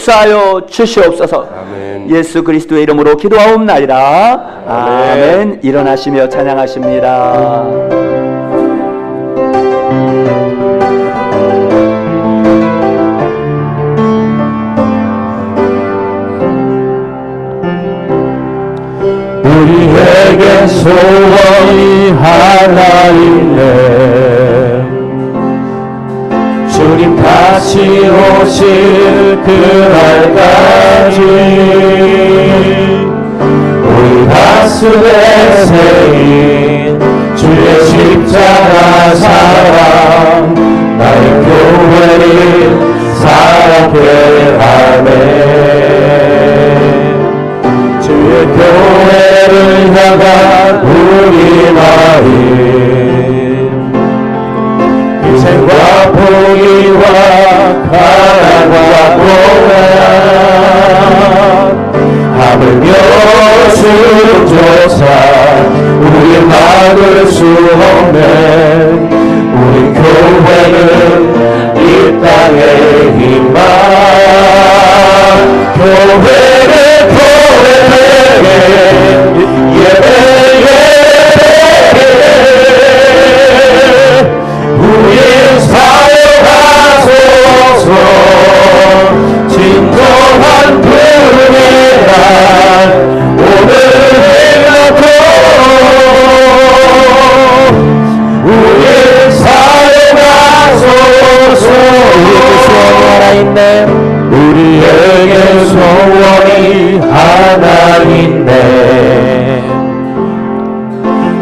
역사하여 주시옵소서. 아멘. 예수 그리스도의 이름으로 기도하옵나이다. 아멘. 일어나시며 찬양하십니다. 우리에게 소원이 하나 있네. 주님 다시 오실 그날까지 우리 가슴에 새긴 주의 십자가 사랑, 나의 교회를 사랑케 하네. 주의 교회를 향한 우리 마음, 희생과 포기와 가난과 고난, 하물며 주조차 우리 막을 수 없는 우리 교회는 이 땅의 희망. 교회를 우리 사역하소서. 진정한 부름의 날 오늘 해놓고 우리 사역하소서. 우리에게 소원이 하나 있네.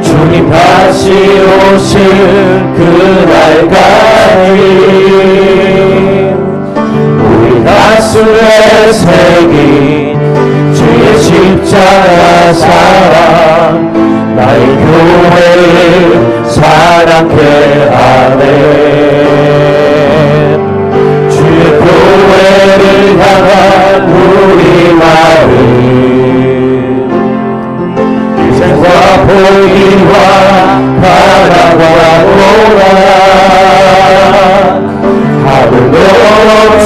주님 다시 오실 그날까지 우리 가슴에 새긴 주의 십자가 사랑, 나의 교회를 사랑케 하네. 주의 교회를 향한 우리 마음, 희생과 포기와 가난과 고난, 하늘로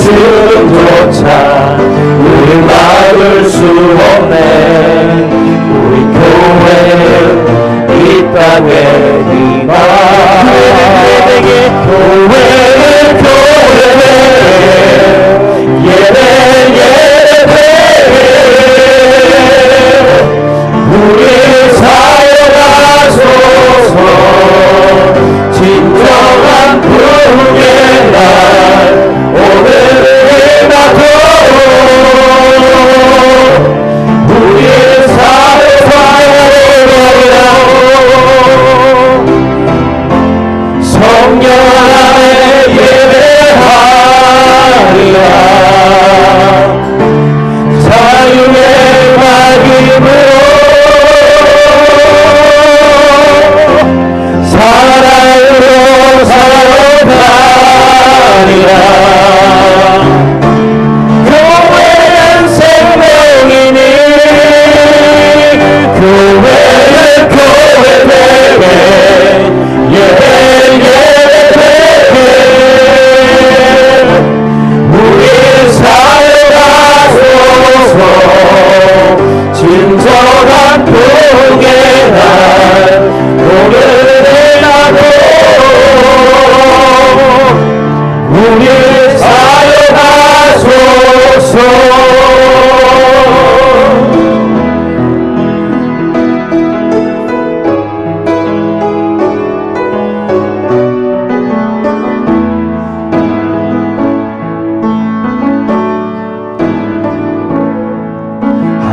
주조차 우리 막을 수 없네. 우리 교회는 이 땅의 희망. 교회는 우리 사역하소서. 진정한 부흥의 날 오늘 해놔도 우리 사역하여 성령 안에 예배하리라. 자유의 막임으로 사랑으로 살아가리라. 교회는 생명이니 교회는 교회되게 예배되게 우리 사역하소서. 진정한 복의 날 오늘 해놔도 우리 사역하소서.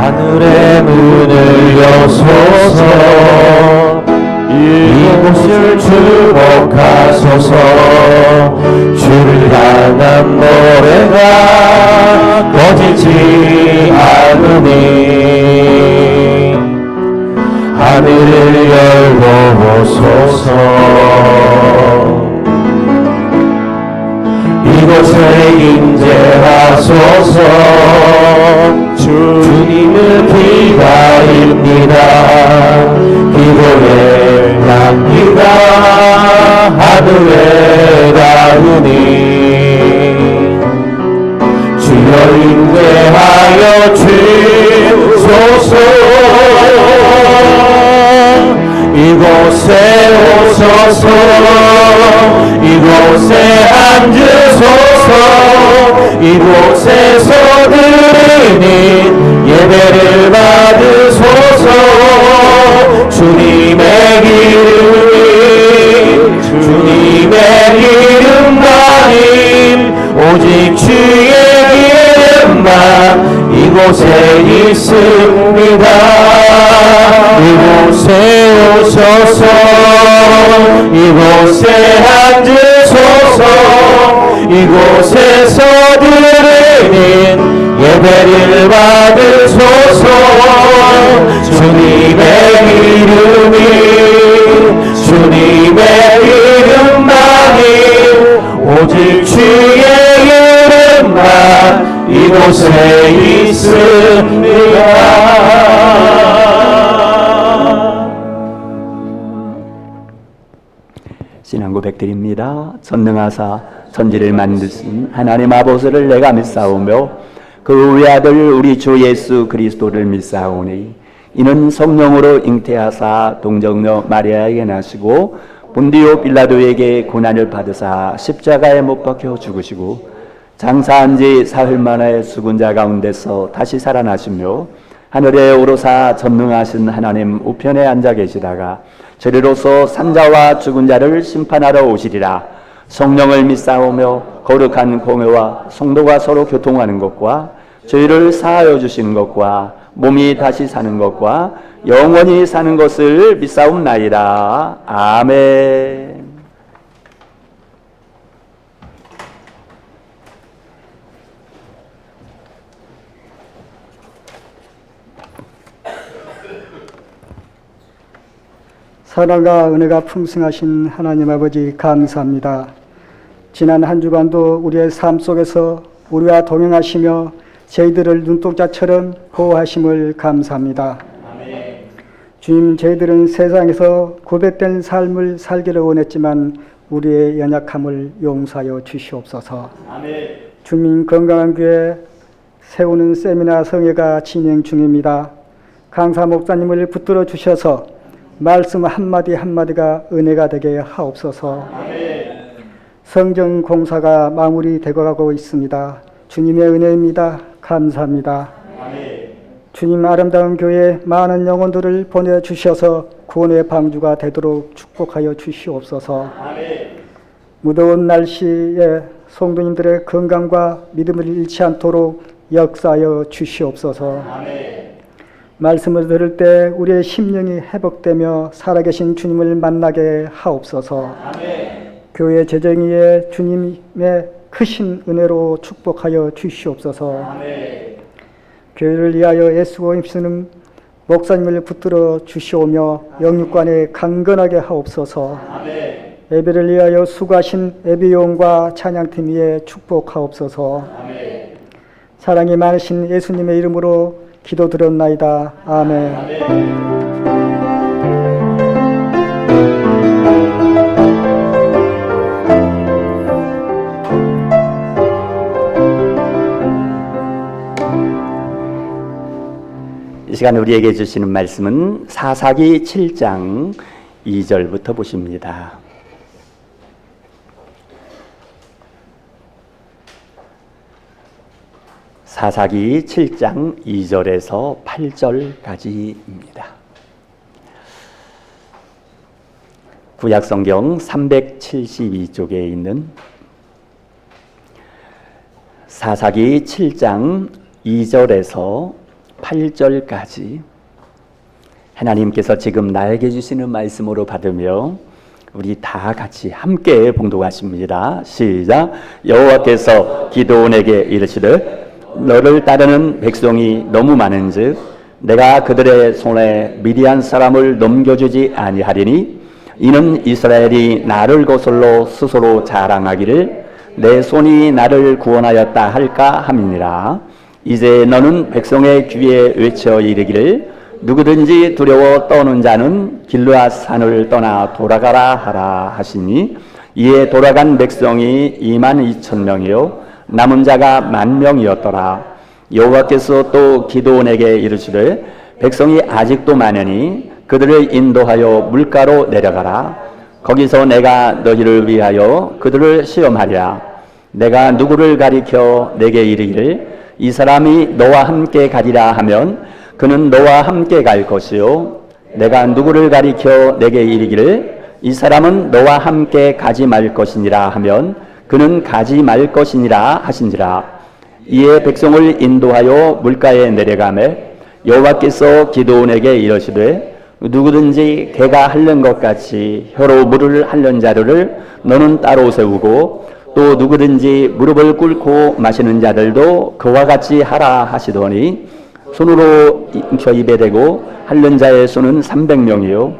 하늘의 문을 여소서. 이곳을 주목하소서. 주를 향한 노래가 꺼지지 않으니 하늘을 열고 오소서. 이곳에 임재하소서. 주님을 기다립니다. 기도의 향기가 하늘에 닿으니 주여 인내 열어보소서. 이곳에 앉으소서. 이곳에서 드리는 예배를 받으소서. 주님의 기름 담임 오직 주의 기름만 이곳에 있습니다. 이곳에 오셔서 이곳에 앉으소서. 이곳에서 드리는 예배를 받으소서. 주님의 기름만이 오직 주의 이름만 이곳에 있습니다. 신앙 고백드립니다. 전능하사 천지를 만드신 하나님 아버지를 내가 믿사오며 그 외아들 우리 주 예수 그리스도를 믿사오니 이는 성령으로 잉태하사 동정녀 마리아에게 나시고 본디오 빌라도에게 고난을 받으사 십자가에 못 박혀 죽으시고 장사한 지 사흘 만에 죽은 자 가운데서 다시 살아나시며 하늘에 오르사 전능하신 하나님 우편에 앉아 계시다가 저리로서 산자와 죽은 자를 심판하러 오시리라. 성령을 믿사오며 거룩한 공회와 성도가 서로 교통하는 것과 죄를 사하여 주시는 것과 몸이 다시 사는 것과 영원히 사는 것을 믿사옵나이다. 아멘. 사랑과 은혜가 풍성하신 하나님 아버지 감사합니다. 지난 한 주간도 우리의 삶 속에서 우리와 동행하시며 저희들을 눈동자처럼 보호하심을 감사합니다. 아멘. 주님, 저희들은 세상에서 고백된 삶을 살기를 원했지만 우리의 연약함을 용서하여 주시옵소서. 아멘. 주민 건강한 교회 세우는 세미나 성회가 진행 중입니다. 강사 목사님을 붙들어 주셔서 말씀 한마디 한마디가 은혜가 되게 하옵소서. 아멘. 성경 공사가 마무리되고 가고 있습니다. 주님의 은혜입니다. 감사합니다. 아멘. 주님, 아름다운 교회에 많은 영혼들을 보내주셔서 구원의 방주가 되도록 축복하여 주시옵소서. 아멘. 무더운 날씨에 성도님들의 건강과 믿음을 잃지 않도록 역사하여 주시옵소서. 아멘. 말씀을 들을 때 우리의 심령이 회복되며 살아계신 주님을 만나게 하옵소서. 아멘. 교회 재정의에 주님의 크신 은혜로 축복하여 주시옵소서. 아멘. 교회를 위하여 애쓰고 힘쓰는 목사님을 붙들어 주시오며 영육관에 강건하게 하옵소서. 아멘. 예배를 위하여 수고하신 예배요원과 찬양팀 위에 축복하옵소서. 아멘. 사랑이 많으신 예수님의 이름으로 기도드렸나이다. 아멘. 아멘. 이 시간 우리에게 주시는 말씀은 사사기 7장 2절부터 보십니다. 사사기 7장 2절에서 8절까지입니다. 구약성경 372쪽에 있는 사사기 7장 2절에서 8절까지 하나님께서 지금 나에게 주시는 말씀으로 받으며 우리 다 같이 함께 봉독하십니다. 시작. 여호와께서 기드온에게 이르시되 너를 따르는 백성이 너무 많은즉 내가 그들의 손에 미디안 사람을 넘겨주지 아니하리니 이는 이스라엘이 나를 거슬러 스스로 자랑하기를 내 손이 나를 구원하였다 할까 함이니라. 이제 너는 백성의 귀에 외쳐 이르기를 누구든지 두려워 떠는 자는 길르앗 산을 떠나 돌아가라 하라 하시니 이에 돌아간 백성이 22,000명이요 남은 자가 10,000명이었더라. 여호와께서 또 기드온에게 이르시되 백성이 아직도 많으니 그들을 인도하여 물가로 내려가라. 거기서 내가 너희를 위하여 그들을 시험하리라. 내가 누구를 가리켜 내게 이르기를 이 사람이 너와 함께 가리라 하면 그는 너와 함께 갈 것이요 내가 누구를 가리켜 내게 이르기를 이 사람은 너와 함께 가지 말 것이니라 하면 그는 가지 말 것이니라 하신지라. 이에 백성을 인도하여 물가에 내려가매 여호와께서 기드온에게 이르시되 누구든지 개가 핥는 것 같이 혀로 물을 핥는 자들을 너는 따로 세우고 또 누구든지 무릎을 꿇고 마시는 자들도 그와 같이 하라 하시더니 손으로 혀 입에 대고 핥는 자의 수는 300명이요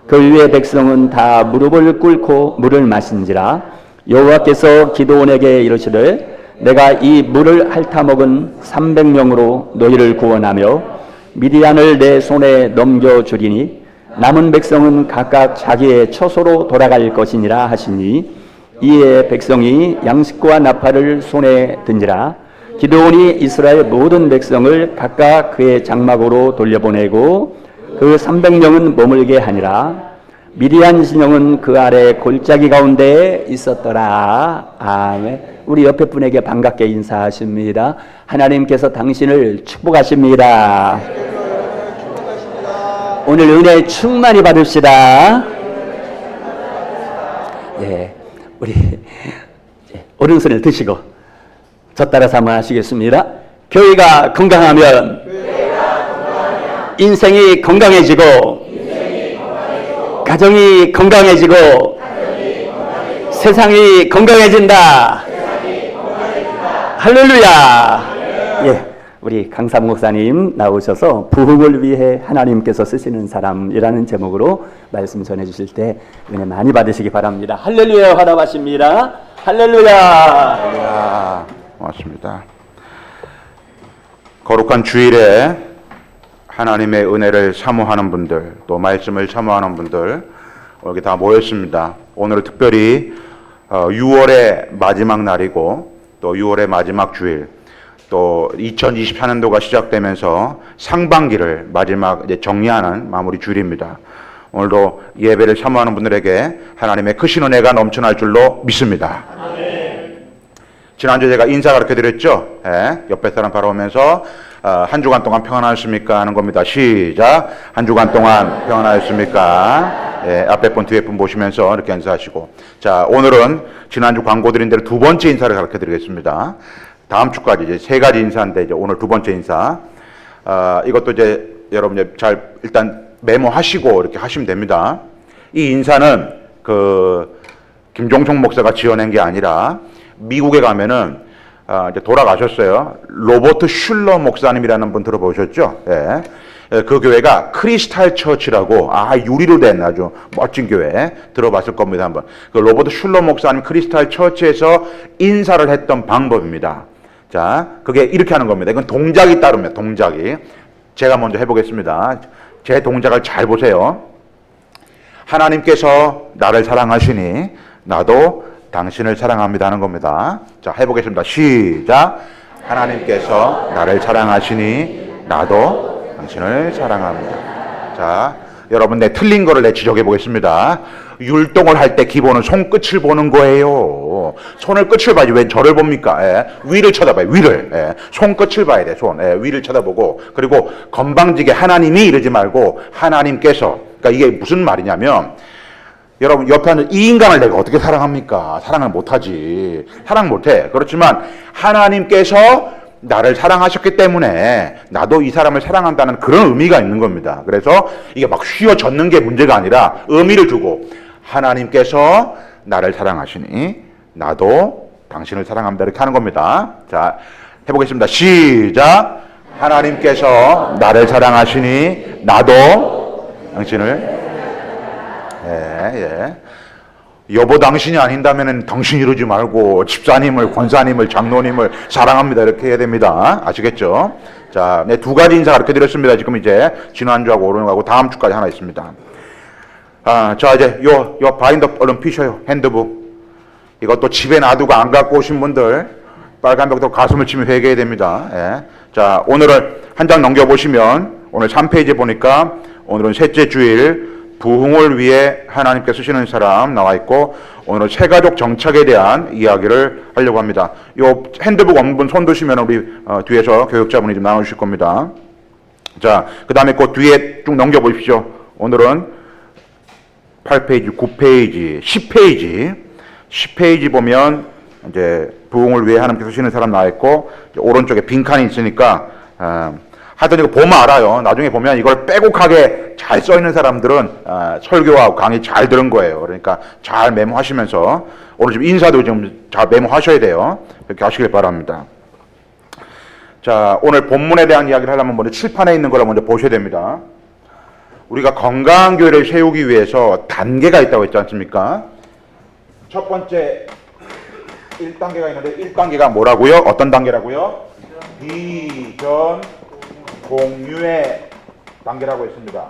그 위에 백성은 다 무릎을 꿇고 물을 마신지라. 여호와께서 기드온에게 이르시되 내가 이 물을 핥아 먹은 300명으로 너희를 구원하며 미디안을 내 손에 넘겨주리니 남은 백성은 각각 자기의 처소로 돌아갈 것이니라 하시니 이에 백성이 양식과 나팔을 손에 든지라. 기드온이 이스라엘 모든 백성을 각각 그의 장막으로 돌려보내고 그 300명은 머물게 하니라. 미디안 진영은 그 아래 골짜기 가운데에 있었더라. 아멘. 우리 옆에 분에게 반갑게 인사하십니다. 하나님께서 당신을 축복하십니다. 오늘 은혜 충만히 받읍시다. 예, 우리 오른손을 드시고 저 따라서 한번 하시겠습니다. 교회가 건강하면 인생이 건강해지고 가정이 건강해지고 세상이 건강해진다. 할렐루야. 예, 우리 강삼 목사님 나오셔서 부흥을 위해 하나님께서 쓰시는 사람이라는 제목으로 말씀 전해주실 때 은혜 많이 받으시기 바랍니다. 할렐루야 환호하십니다. 할렐루야. 고맙습니다. 거룩한 주일에 하나님의 은혜를 사모하는 분들, 또 말씀을 사모하는 분들 여기 다 모였습니다. 오늘은 특별히 6월의 마지막 날이고 또 6월의 마지막 주일, 또 2024년도가 시작되면서 상반기를 마지막 이제 정리하는 마무리 주일입니다. 오늘도 예배를 사모하는 분들에게 하나님의 크신 은혜가 넘쳐날 줄로 믿습니다. 지난주에 제가 인사 가르쳐 드렸죠. 예, 옆에 사람 바라보면서 한 주간 동안 평안하셨습니까? 하는 겁니다. 시작. 한 주간 동안 평안하셨습니까? 예, 앞에 분 뒤에 분 보시면서 이렇게 인사하시고. 자, 오늘은 지난주 광고 드린 대로 두 번째 인사를 가르쳐 드리겠습니다. 다음 주까지 이제 세 가지 인사인데 이제 오늘 두 번째 인사. 이것도 이제 여러분 이제 잘 일단 메모하시고 이렇게 하시면 됩니다. 이 인사는 김종총 목사가 지어낸 게 아니라 미국에 가면은 이제 돌아가셨어요. 로버트 슐러 목사님이라는 분 들어보셨죠? 예. 그 교회가 크리스탈 처치라고 유리로 된 아주 멋진 교회 들어봤을 겁니다. 한번 그 로버트 슐러 목사님 크리스탈 처치에서 인사를 했던 방법입니다. 자, 그게 이렇게 하는 겁니다. 이건 동작이 따릅니다. 동작이. 제가 먼저 해보겠습니다. 제 동작을 잘 보세요. 하나님께서 나를 사랑하시니 나도 당신을 사랑합니다 하는 겁니다. 자, 해보겠습니다. 시작. 하나님께서 나를 사랑하시니 나도 당신을 사랑합니다. 자, 여러분 틀린 거를 지적해 보겠습니다. 율동을 할 때 기본은 손끝을 보는 거예요. 손을 끝을 봐야지 왜 저를 봅니까? 예. 위를 쳐다봐요. 위를. 예. 손끝을 봐야 돼. 손. 예. 위를 쳐다보고 그리고 건방지게 하나님이 이러지 말고 하나님께서. 그러니까 이게 무슨 말이냐면 여러분 옆에 앉은 이 인간을 내가 어떻게 사랑합니까? 사랑을 못하지. 사랑 못해. 그렇지만 하나님께서 나를 사랑하셨기 때문에 나도 이 사람을 사랑한다는 그런 의미가 있는 겁니다. 그래서 이게 막 휘어젓는 게 문제가 아니라 의미를 두고 하나님께서 나를 사랑하시니 나도 당신을 사랑합니다. 이렇게 하는 겁니다. 자, 해보겠습니다. 시작. 하나님께서 나를 사랑하시니 나도 당신을 예. 여보 당신이 아닌다면 당신 이러지 말고 집사님을, 권사님을, 장로님을 사랑합니다. 이렇게 해야 됩니다. 아시겠죠? 자, 두 가지 인사 가르쳐 드렸습니다. 지금 이제 지난주하고 오늘하고 다음 주까지 하나 있습니다. 자, 이제 요 바인더 얼른 피셔요. 핸드북. 이것도 집에 놔두고 안 갖고 오신 분들 빨간 벽도 가슴을 치며 회개해야 됩니다. 예. 자, 오늘은 한 장 넘겨보시면 오늘 3페이지 보니까 오늘은 셋째 주일 부흥을 위해 하나님께 쓰시는 사람 나와 있고, 오늘 새가족 정착에 대한 이야기를 하려고 합니다. 요 핸드북 없는 분 손 드시면 우리 뒤에서 교육자분이 좀 나눠주실 겁니다. 자, 그 다음에 그 뒤에 쭉 넘겨보십시오. 오늘은 8페이지, 9페이지, 10페이지 보면 이제 부흥을 위해 하나님께 쓰시는 사람 나와 있고, 오른쪽에 빈칸이 있으니까 하여튼 이거 보면 알아요. 나중에 보면 이걸 빼곡하게 잘 써 있는 사람들은 설교하고 강의 잘 들은 거예요. 그러니까 잘 메모하시면서 오늘 지금 인사도 좀 잘 메모하셔야 돼요. 그렇게 하시길 바랍니다. 자, 오늘 본문에 대한 이야기를 하려면 먼저 칠판에 있는 걸 먼저 보셔야 됩니다. 우리가 건강한 교회를 세우기 위해서 단계가 있다고 했지 않습니까? 첫 번째 1단계가 있는데 1단계가 뭐라고요? 어떤 단계라고요? 비전 공유의 단계라고 했습니다.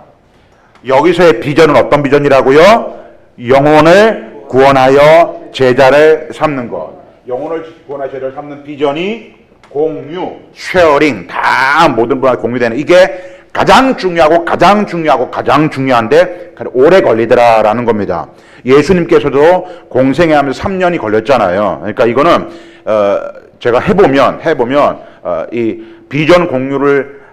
여기서의 비전은 어떤 비전이라고요? 영혼을 구원하여 제자를 삼는 것. 영혼을 구원하여 제자를 삼는 비전이 공유, 쉐어링, 다 모든 분한테 공유되는, 이게 가장 중요한데 오래 걸리더라라는 겁니다. 예수님께서도 공생애 하면서 3년이 걸렸잖아요. 그러니까 이거는 제가 해보면 이 비전 공유를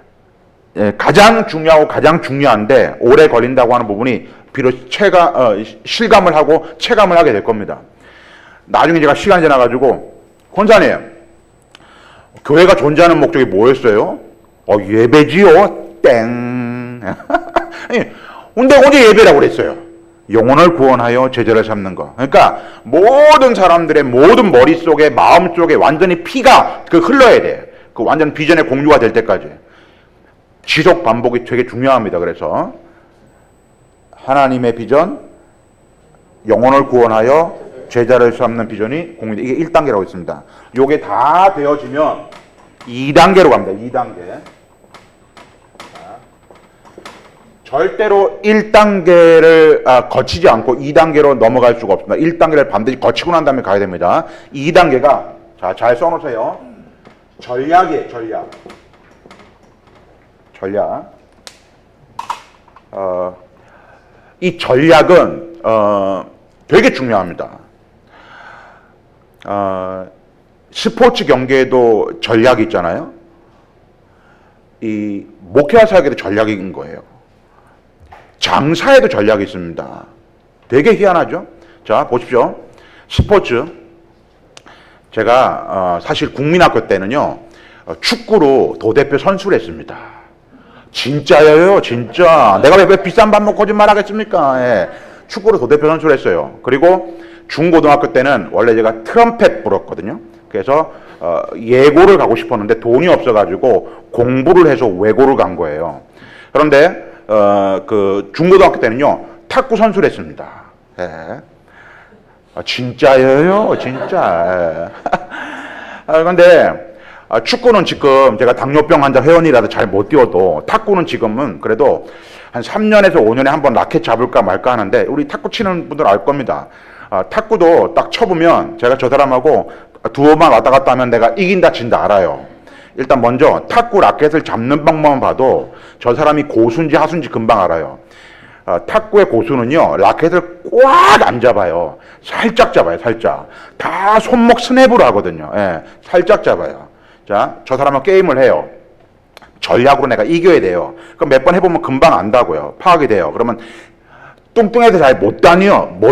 가장 중요한데 오래 걸린다고 하는 부분이 비록 실감을 하고 체감을 하게 될 겁니다. 나중에 제가 시간이 지나가지고, 권사님, 교회가 존재하는 목적이 뭐였어요? 예배지요? 땡. 근데 어제 예배라고 그랬어요. 영혼을 구원하여 제자를 삼는 거. 그러니까 모든 사람들의 모든 머릿속에, 마음속에 완전히 피가 흘러야 돼. 그 완전 비전의 공유가 될 때까지. 지속 반복이 되게 중요합니다. 그래서 하나님의 비전, 영혼을 구원하여 제자를 삼는 비전이 공유돼. 이게 1단계라고 있습니다. 요게 다 되어지면 2단계로 갑니다. 2단계. 절대로 1단계를 거치지 않고 2단계로 넘어갈 수가 없습니다. 1단계를 반드시 거치고 난 다음에 가야 됩니다. 2단계가, 자, 잘 써놓으세요. 전략이에요, 전략. 이 전략은 되게 중요합니다. 스포츠 경기에도 전략이 있잖아요. 이 목회와 사역에도 전략인 거예요. 장사에도 전략이 있습니다. 되게 희한하죠? 자, 보십시오. 스포츠. 제가 사실 국민학교 때는요, 축구로 도대표 선수를 했습니다. 진짜예요, 진짜. 내가 왜 비싼 밥 먹고 거짓말 하겠습니까? 예. 축구로 도대표 선수를 했어요. 그리고 중고등학교 때는 원래 제가 트럼펫 불었거든요. 그래서 예고를 가고 싶었는데 돈이 없어가지고 공부를 해서 외고를 간 거예요. 그런데 그 중고등학교 때는요, 탁구 선수를 했습니다. 예. 진짜예요, 진짜. 그런데 축구는 지금 제가 당뇨병 환자 회원이라도 잘 못 뛰어도, 탁구는 지금은 그래도 한 3년에서 5년에 한번 라켓 잡을까 말까 하는데, 우리 탁구 치는 분들 알 겁니다. 탁구도 딱 쳐보면 제가 저 사람하고 두어만 왔다 갔다 하면 내가 이긴다 진다 알아요. 일단 먼저 탁구 라켓을 잡는 방법만 봐도 저 사람이 고수인지 하수인지 금방 알아요. 탁구의 고수는요, 라켓을 꽉 안 잡아요. 살짝 잡아요, 살짝. 다 손목 스냅으로 하거든요. 예, 살짝 잡아요. 자, 저 사람은 게임을 해요. 전략으로 내가 이겨야 돼요. 그럼 몇 번 해보면 금방 안다고요. 파악이 돼요. 그러면 뚱뚱해서 잘 못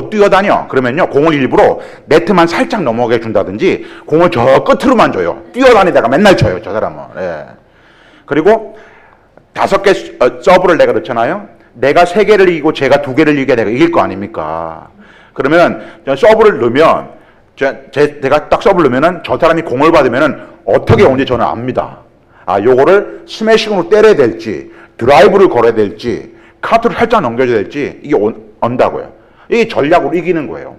뛰어다녀. 그러면요, 공을 일부러 네트만 살짝 넘어가게 준다든지, 공을 저 끝으로만 줘요. 뛰어다니다가 맨날 쳐요, 저 사람은. 예. 그리고 5개 서브를 내가 넣잖아요. 내가 3개를 이기고 제가 2개를 이겨야 내가 이길 거 아닙니까? 그러면 서브를 넣으면, 제가 딱 서브를 넣으면은 저 사람이 공을 받으면은 어떻게 오는지 저는 압니다. 요거를 스매싱으로 때려야 될지, 드라이브를 걸어야 될지, 카트를 살짝 넘겨줘야 될지, 이게 온다고요. 이게 전략으로 이기는 거예요.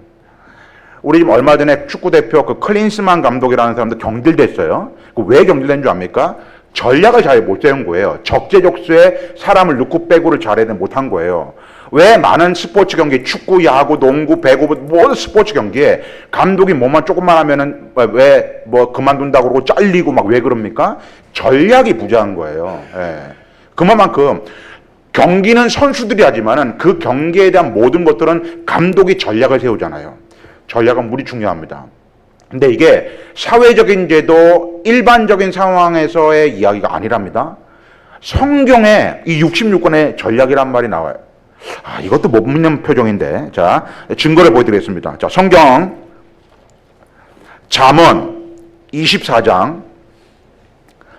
우리 지금 얼마 전에 축구대표 그 클린스만 감독이라는 사람도 경질됐어요. 왜 경질된 줄 압니까? 전략을 잘 못 세운 거예요. 적재적소에 사람을 넣고 빼고를 잘해야 못한 거예요. 왜 많은 스포츠 경기, 축구, 야구, 농구, 배구, 모든 스포츠 경기에 감독이 뭐만 조금만 하면은 왜 뭐 그만둔다고 그러고 잘리고 막 왜 그럽니까? 전략이 부재한 거예요. 예. 그만큼 경기는 선수들이 하지만은 그 경기에 대한 모든 것들은 감독이 전략을 세우잖아요. 전략은 무리 중요합니다. 근데 이게 사회적인 제도, 일반적인 상황에서의 이야기가 아니랍니다. 성경에 이 66권의 전략이란 말이 나와요. 이것도 못 믿는 표정인데, 자, 증거를 보여드리겠습니다. 자, 성경 잠언 24장,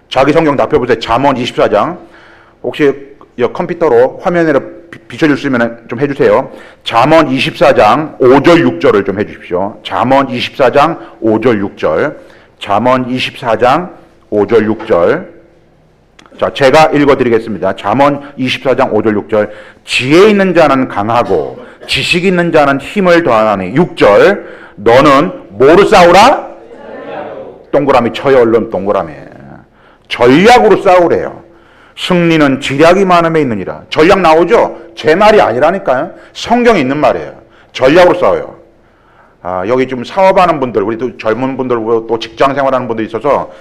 자기 성경 다 펴보세요. 잠언 24장. 혹시 컴퓨터로 화면에 비춰줄 수 있으면 좀 해주세요. 잠언 24장 5절 6절을 좀 해주십시오. 잠언 24장 5절 6절. 잠언 24장 5절 6절. 자, 제가 읽어드리겠습니다. 잠언 24장 5절 6절. 지혜 있는 자는 강하고 지식 있는 자는 힘을 더하나니. 6절. 너는 뭐로 싸우라? 동그라미 쳐요. 얼른 동그라미. 전략으로 싸우래요. 승리는 지략이 많음에 있느니라. 전략 나오죠? 제 말이 아니라니까요. 성경에 있는 말이에요. 전략으로 싸워요. 여기 좀 사업하는 분들, 우리 또 젊은 분들, 또 직장 생활하는 분들 있어서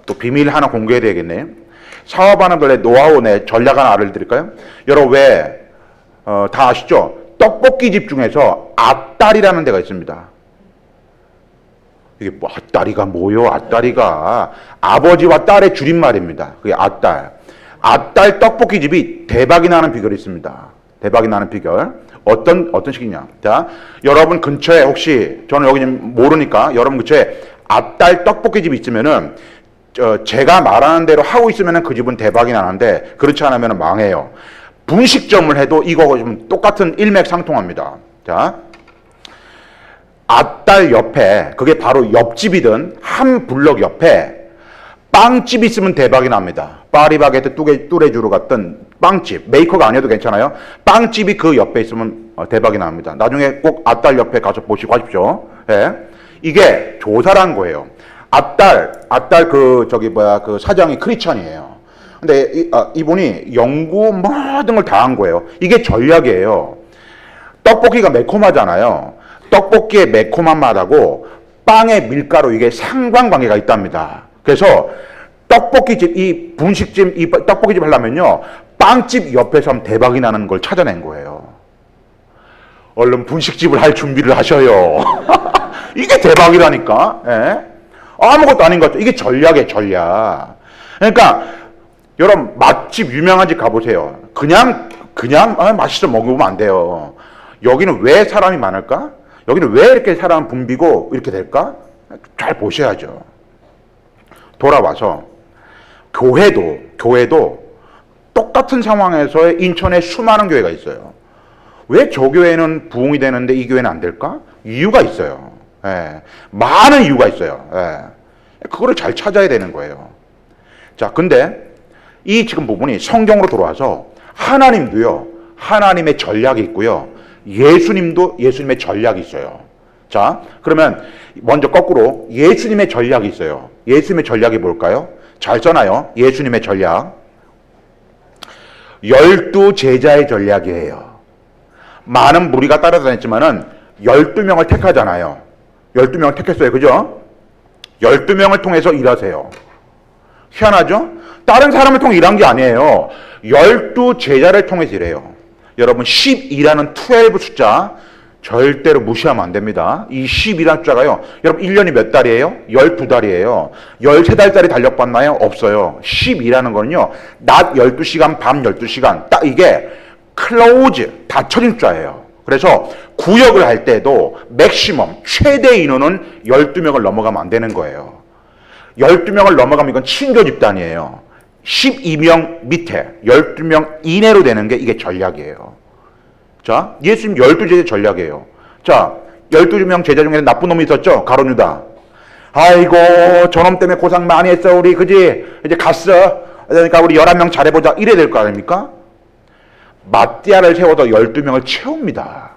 또 비밀 하나 공개해야 되겠네. 사업하는 분들의 노하우, 전략 하나 알려드릴까요? 여러분 다 아시죠? 떡볶이집 중에서 앞다리라는 데가 있습니다. 이게 뭐 앞다리가 뭐요? 앞다리가 아버지와 딸의 줄임말입니다. 그게 앞달. 앞달 떡볶이집이 대박이 나는 비결이 있습니다. 대박이 나는 비결. 어떤 식이냐? 자, 여러분 근처에 혹시 저는 여기 모르니까 여러분 근처에 앞달 떡볶이집이 있으면은 제가 말하는 대로 하고 있으면은 그 집은 대박이 나는데 그렇지 않으면 망해요. 분식점을 해도 이거 좀 똑같은 일맥상통합니다. 자. 앞달 옆에, 그게 바로 옆집이든 한 블럭 옆에 빵집 있으면 대박이 납니다. 파리바게트 뚜레쥬르 같은 빵집, 메이커가 아니어도 괜찮아요. 빵집이 그 옆에 있으면 대박이 납니다. 나중에 꼭 앞달 옆에 가서 보시고 하십시오. 예. 이게 조사란 거예요. 앞달 그 사장이 크리스찬이에요. 근데 이분이 연구 모든 걸 다 한 거예요. 이게 전략이에요. 떡볶이가 매콤하잖아요. 떡볶이의 매콤한 맛하고 빵의 밀가루, 이게 상관관계가 있답니다. 그래서 떡볶이집, 이 분식집, 이 떡볶이집 하려면요, 빵집 옆에서 하면 대박이 나는 걸 찾아낸 거예요. 얼른 분식집을 할 준비를 하셔요. 이게 대박이라니까. 예? 아무것도 아닌 것 같죠. 이게 전략이에요, 전략. 그러니까 여러분 맛집, 유명한 집 가보세요. 그냥 맛있어 먹으면 안 돼요. 여기는 왜 사람이 많을까? 여기는 왜 이렇게 사람 붐비고 이렇게 될까? 잘 보셔야죠. 돌아와서 교회도 똑같은 상황에서 인천에 수많은 교회가 있어요. 왜 저 교회는 부흥이 되는데 이 교회는 안 될까? 이유가 있어요. 예. 많은 이유가 있어요. 예. 그거를 잘 찾아야 되는 거예요. 자, 근데 이 지금 부분이 성경으로 돌아와서 하나님도요, 하나님의 전략이 있고요, 예수님도 예수님의 전략이 있어요. 자, 그러면 먼저 거꾸로 예수님의 전략이 있어요. 예수님의 전략이 뭘까요? 잘 써놔요. 예수님의 전략. 12 제자의 전략이에요. 많은 무리가 따라다녔지만은 12명을 택하잖아요. 12명을 택했어요. 그죠? 12명을 통해서 일하세요. 희한하죠? 다른 사람을 통해 일한 게 아니에요. 12 제자를 통해서 일해요. 여러분 12라는 12 숫자 절대로 무시하면 안 됩니다. 이 12라는 숫자가요, 여러분 1년이 몇 달이에요? 12달이에요. 13달짜리 달력 봤나요? 없어요. 12라는 거는요, 낮 12시간, 밤 12시간, 딱 이게 클로즈, 닫혀진 숫자예요. 그래서 구역을 할 때도 맥시멈, 최대 인원은 12명을 넘어가면 안 되는 거예요. 12명을 넘어가면 이건 친교 집단이에요. 12명 밑에 12명 이내로 되는 게 이게 전략이에요. 자, 예수님 12제자 전략이에요. 자, 12명 제자 중에 나쁜 놈이 있었죠? 가룟 유다. 아이고, 저놈 때문에 고생 많이 했어, 우리. 그지? 이제 갔어. 그러니까 우리 11명 잘해보자. 이래야 될 거 아닙니까? 마띠아를 세워서 12명을 채웁니다.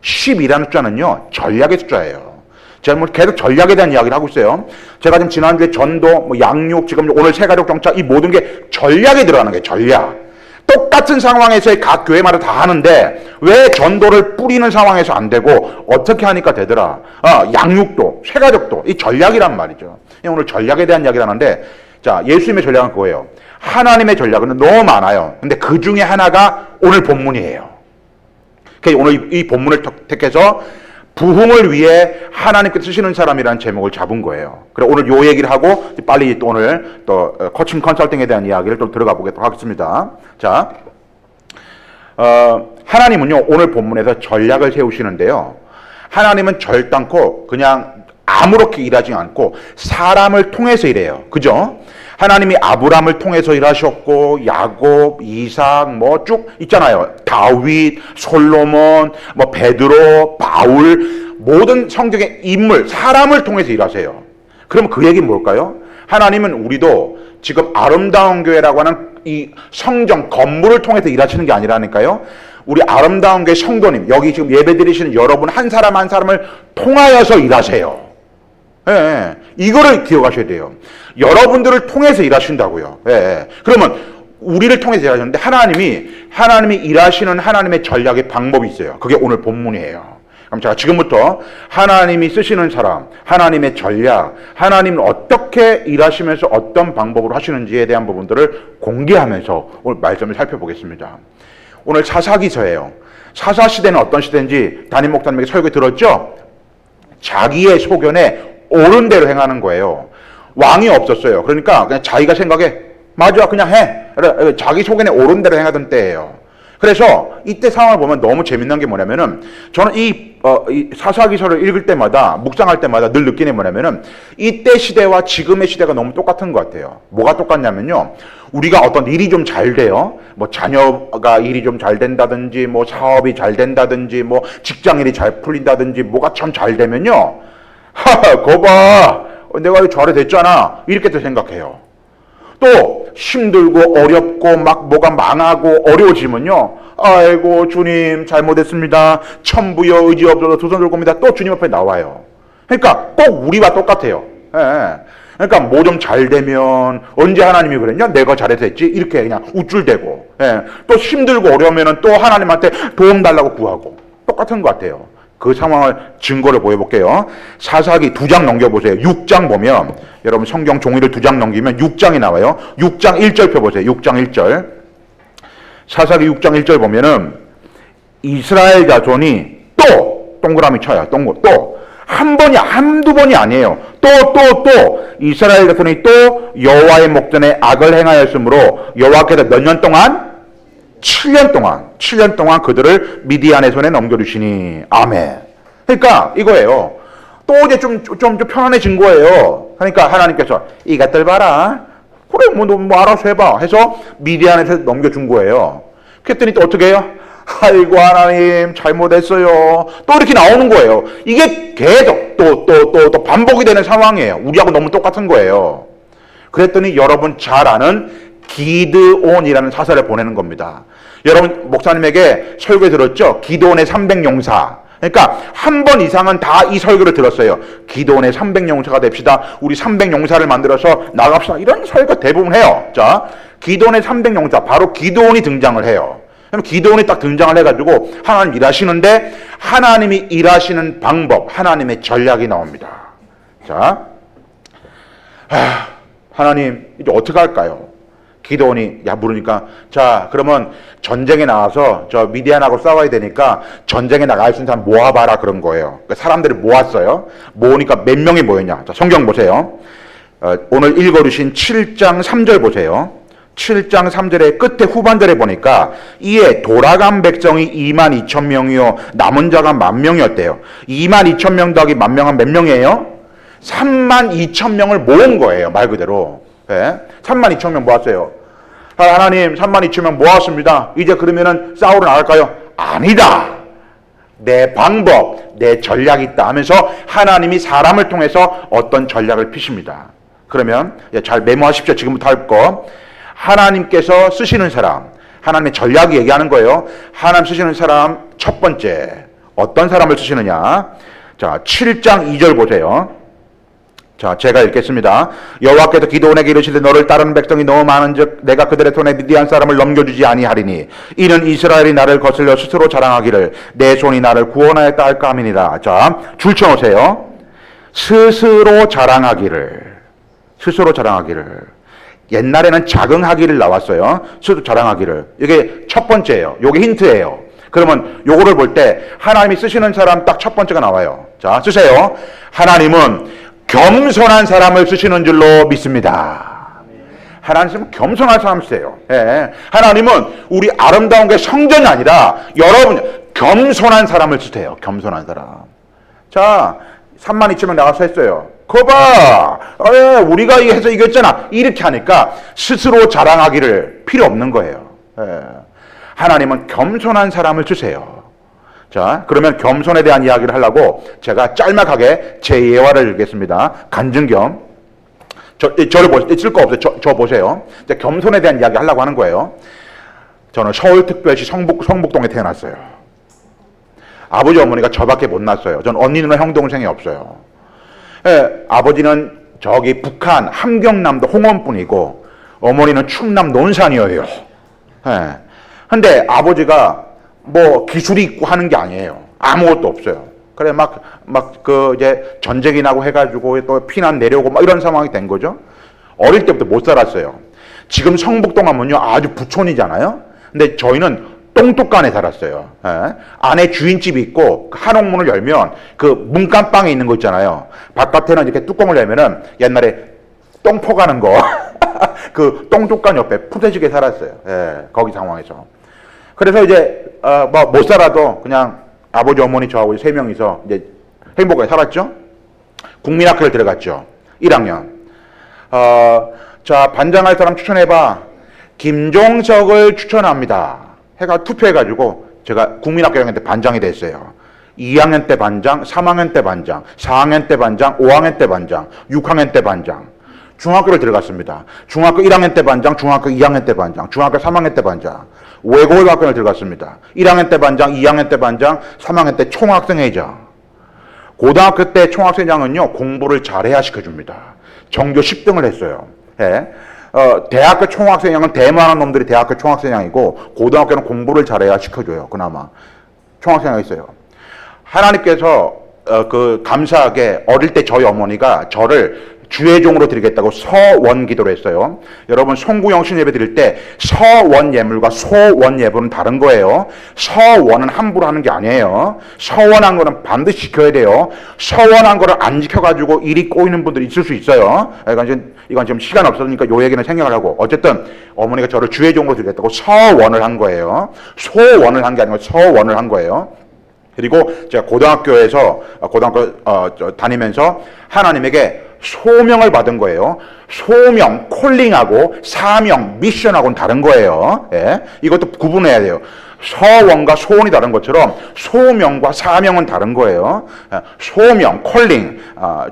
10이라는 숫자는요, 전략의 숫자예요. 제가 뭐 계속 전략에 대한 이야기를 하고 있어요. 제가 지금 지난주에 전도, 뭐 양육, 지금 오늘 세가족 정착, 이 모든 게 전략에 들어가는 거예요, 전략. 똑같은 상황에서의 각 교회마다 다 하는데 왜 전도를 뿌리는 상황에서 안 되고 어떻게 하니까 되더라. 양육도, 세가족도 이 전략이란 말이죠. 오늘 전략에 대한 이야기를 하는데 자, 예수님의 전략은 그거예요. 하나님의 전략은 너무 많아요. 근데 그 중에 하나가 오늘 본문이에요. 그래서 오늘 이 본문을 택해서 부흥을 위해 하나님께 쓰시는 사람이라는 제목을 잡은 거예요. 그래 오늘 요 얘기를 하고 빨리 또 오늘 또 코칭 컨설팅에 대한 이야기를 또 들어가 보도록 하겠습니다. 자, 하나님은요 오늘 본문에서 전략을 세우시는데요. 하나님은 결단코 그냥 아무렇게 일하지 않고 사람을 통해서 일해요. 그죠? 하나님이 아브람을 통해서 일하셨고 야곱, 이삭 뭐 쭉 있잖아요. 다윗, 솔로몬, 뭐 베드로, 바울 모든 성경의 인물, 사람을 통해서 일하세요. 그럼 그 얘기는 뭘까요? 하나님은 우리도 지금 아름다운 교회라고 하는 이 성전 건물을 통해서 일하시는 게 아니라니까요. 우리 아름다운 교회 성도님, 여기 지금 예배드리시는 여러분 한 사람 한 사람을 통하여서 일하세요. 예, 이거를 기억하셔야 돼요. 여러분들을 통해서 일하신다고요. 예, 그러면 우리를 통해서 일하시는데 하나님이 일하시는 하나님의 전략의 방법이 있어요. 그게 오늘 본문이에요. 그럼 제가 지금부터 하나님이 쓰시는 사람, 하나님의 전략, 하나님은 어떻게 일하시면서 어떤 방법으로 하시는지에 대한 부분들을 공개하면서 오늘 말씀을 살펴보겠습니다. 오늘 사사기서예요. 사사시대는 어떤 시대인지 담임 목사님에게 설교 들었죠? 자기의 소견에 옳은 대로 행하는 거예요. 왕이 없었어요. 그러니까 그냥 자기가 생각해. 맞아, 그냥 해. 자기 소견에 옳은 대로 행하던 때예요. 그래서 이때 상황을 보면 너무 재밌는 게 뭐냐면은 저는 이 사사기서를 읽을 때마다 묵상할 때마다 늘 느끼는 게 뭐냐면은 이때 시대와 지금의 시대가 너무 똑같은 것 같아요. 뭐가 똑같냐면요. 우리가 어떤 일이 좀 잘 돼요. 뭐 자녀가 일이 좀 잘 된다든지 뭐 사업이 잘 된다든지 뭐 직장일이 잘 풀린다든지 뭐가 참 잘 되면요. 거 봐. 내가 이거 잘됐잖아. 이렇게 또 생각해요. 또 힘들고 어렵고 막 뭐가 망하고 어려워지면요. 아이고 주님 잘못했습니다. 천부여 의지 없어서 두 손 들고 옵니다. 또 주님 앞에 나와요. 그러니까 꼭 우리와 똑같아요. 예. 그러니까 뭐 좀 잘 되면 언제 하나님이 그랬냐? 내가 잘해서 했지. 이렇게 그냥 우쭐대고. 예. 또 힘들고 어려우면 또 하나님한테 도움 달라고 구하고. 똑같은 것 같아요. 그 상황을 증거를 보여볼게요. 사사기 2장 넘겨보세요. 6장 보면 여러분 성경 종이를 2장 넘기면 6장이 나와요. 6장 1절 펴보세요. 6장 1절. 사사기 6장 1절 보면은 이스라엘 자손이 또 동그라미 쳐요. 또 한 번이 한두 번이 아니에요. 또 이스라엘 자손이 또 여호와의 목전에 악을 행하였으므로 여호와께서 몇 년 동안 7년 동안 그들을 미디안의 손에 넘겨주시니 아멘. 그러니까 이거예요. 또 이제 좀 편안해진 거예요. 그러니까 하나님께서 이것들 봐라. 그래 뭐 알아서 해봐 해서 미디안에서 넘겨준 거예요. 그랬더니 또 어떻게 해요? 아이고 하나님 잘못했어요. 또 이렇게 나오는 거예요. 이게 계속 또 반복이 되는 상황이에요. 우리하고 너무 똑같은 거예요. 그랬더니 여러분 잘 아는 기드온이라는 사사를 보내는 겁니다. 여러분 목사님에게 설교 들었죠? 기드온의 300용사. 그러니까 한 번 이상은 다 이 설교를 들었어요. 기드온의 300용사가 됩시다. 우리 300용사를 만들어서 나갑시다. 이런 설교 대부분 해요. 자, 기드온의 300용사 바로 기드온이 등장을 해요. 그럼 기드온이 딱 등장을 해가지고 하나님 일하시는데 하나님이 일하시는 방법, 하나님의 전략이 나옵니다. 자, 하나님 이제 어떻게 할까요? 기드온이 물으니까 자 그러면 전쟁에 나와서 저 미디안하고 싸워야 되니까 전쟁에 나갈 수 있는 사람 모아봐라 그런 거예요. 그러니까 사람들을 모았어요. 모으니까 몇 명이 모였냐? 자, 성경 보세요. 오늘 읽어주신 7장 3절 보세요. 7장 3절의 끝에 후반절에 보니까 이에 돌아간 백성이 22,000명이요 남은 자가 10,000명이었대요. 22,000명 더하기 10,000명은 몇 명이에요? 32,000명을 모은 거예요. 말 그대로. 네? 32,000명 모았어요. 하나님 32,000명 모았습니다. 이제 그러면은 싸우러 나갈까요? 아니다. 내 방법, 내 전략이 있다 하면서 하나님이 사람을 통해서 어떤 전략을 피십니다. 그러면 잘 메모하십시오. 지금부터 할 거. 하나님께서 쓰시는 사람, 하나님의 전략이 얘기하는 거예요. 하나님 쓰시는 사람 첫 번째 어떤 사람을 쓰시느냐? 자, 7장 2절 보세요. 자, 제가 읽겠습니다. 여호와께서 기드온에게 이르시되 너를 따르는 백성이 너무 많은즉 내가 그들의 손에 미디안 사람을 넘겨주지 아니하리니 이는 이스라엘이 나를 거슬려 스스로 자랑하기를 내 손이 나를 구원하였다 할까 함이니라. 자, 줄쳐놓으세요. 스스로 자랑하기를. 옛날에는 자긍하기를 나왔어요. 스스로 자랑하기를. 이게 첫 번째예요. 이게 힌트예요. 그러면 요거를 볼 때 하나님이 쓰시는 사람 딱 첫 번째가 나와요. 자, 쓰세요. 하나님은 겸손한 사람을 쓰시는 줄로 믿습니다. 하나님은 겸손한 사람을 쓰세요. 예. 하나님은 우리 아름다운 게 성전이 아니라 여러분 겸손한 사람을 쓰세요. 겸손한 사람. 자, 32,000명 나가서 했어요. 거봐, 우리가 해서 이겼잖아. 이렇게 하니까 스스로 자랑하기를 필요 없는 거예요. 예. 하나님은 겸손한 사람을 주세요. 자, 그러면 겸손에 대한 이야기를 하려고 제가 짤막하게 제 예화를 들겠습니다. 간증겸. 저를 쓸 거 없어요. 저 보세요. 이제 겸손에 대한 이야기 하려고 하는 거예요. 저는 서울특별시 성북동에 태어났어요. 아버지 어머니가 저밖에 못 낳았어요. 전 언니 누나 형 동생이 없어요. 예, 아버지는 저기 북한 함경남도 홍원뿐이고 어머니는 충남 논산이에요. 예. 근데 아버지가 뭐 기술이 있고 하는 게 아니에요. 아무것도 없어요. 그래 이제 전쟁이 나고 해가지고 또 피난 내려오고 막 이런 상황이 된 거죠. 어릴 때부터 못 살았어요. 지금 성북동 하면요 아주 부촌이잖아요. 근데 저희는 똥뚝간에 살았어요. 예. 안에 주인집이 있고 한옥문을 열면 그 문간방에 있는 거 있잖아요. 바깥에는 이렇게 뚜껑을 열면은 옛날에 똥포 가는 거 그 똥뚝간 옆에 푸대지게 살았어요. 예. 거기 상황에서. 그래서 이제 뭐 못 살아도 그냥 아버지 어머니 저하고 세 명이서 이제 행복하게 살았죠. 국민학교를 들어갔죠. 1학년. 자, 반장할 사람 추천해봐. 김종석을 추천합니다. 해가 투표해가지고 제가 국민학교 1학년 때 반장이 됐어요. 2학년 때 반장, 3학년 때 반장, 4학년 때 반장, 5학년 때 반장, 6학년 때 반장. 중학교를 들어갔습니다. 중학교 1학년 때 반장, 중학교 2학년 때 반장, 중학교 3학년 때 반장. 외고등학교를 들어갔습니다. 1학년 때 반장, 2학년 때 반장, 3학년 때 총학생회장. 고등학교 때 총학생회장은요 공부를 잘해야 시켜줍니다. 전교 10등을 했어요. 예. 대학교 총학생회장은 대만한 놈들이 대학교 총학생회장이고 고등학교는 공부를 잘해야 시켜줘요. 그나마 총학생회장이 있어요. 하나님께서 감사하게 어릴 때 저희 어머니가 저를 주의종으로 드리겠다고 서원 기도를 했어요. 여러분 송구영 신예배 드릴 때 서원 예물과 소원 예물은 다른 거예요. 서원은 함부로 하는 게 아니에요. 서원한 거는 반드시 지켜야 돼요. 서원한 거를 안 지켜가지고 일이 꼬이는 분들이 있을 수 있어요. 이건 지금 시간 없으니까 요 얘기는 생략을 하고 어쨌든 어머니가 저를 주의종으로 드리겠다고 서원을 한 거예요. 소원을 한 게 아니고 서원을 한 거예요. 그리고 제가 고등학교 다니면서 하나님에게 소명을 받은 거예요. 소명, 콜링하고 사명, 미션하고는 다른 거예요. 예. 이것도 구분해야 돼요. 서원과 소원이 다른 것처럼 소명과 사명은 다른 거예요. 소명, 콜링,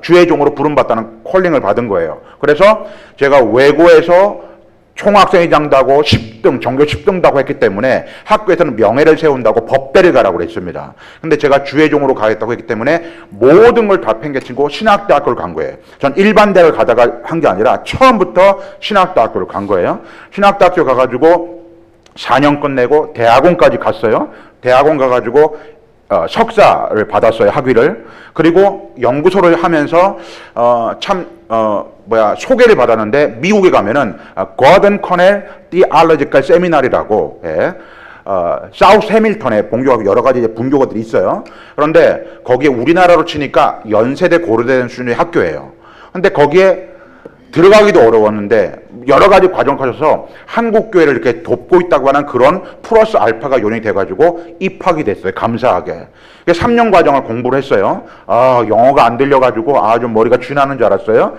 주의 종으로 부름받다는 콜링을 받은 거예요. 그래서 제가 외고에서 총학생회장도 하고 10등, 전교 10등도 하고 했기 때문에 학교에서는 명예를 세운다고 법대를 가라고 그랬습니다. 근데 제가 주의종으로 가겠다고 했기 때문에 모든 걸 다 팽개치고 신학대학교를 간 거예요. 전 일반 대학을 가다가 한 게 아니라 처음부터 신학대학교를 간 거예요. 신학대학교 가가지고 4년 끝내고 대학원까지 갔어요. 대학원 가가지고 석사를 받았어요. 학위를. 그리고 연구소를 하면서 소개를 받았는데 미국에 가면은 거든 커넬 디알러지컬 세미나리라고 사우스 해밀턴에 본교가 여러 가지 분교가들이 있어요. 그런데 거기에 우리나라로 치니까 연세대 고려대 수준의 학교예요. 근데 거기에 들어가기도 어려웠는데 여러 가지 과정을 거쳐서 한국 교회를 이렇게 돕고 있다고 하는 그런 플러스 알파가 요인이 돼가지고 입학이 됐어요. 감사하게. 3년 과정을 공부를 했어요. 영어가 안 들려가지고 좀 머리가 쥐나는 줄 알았어요.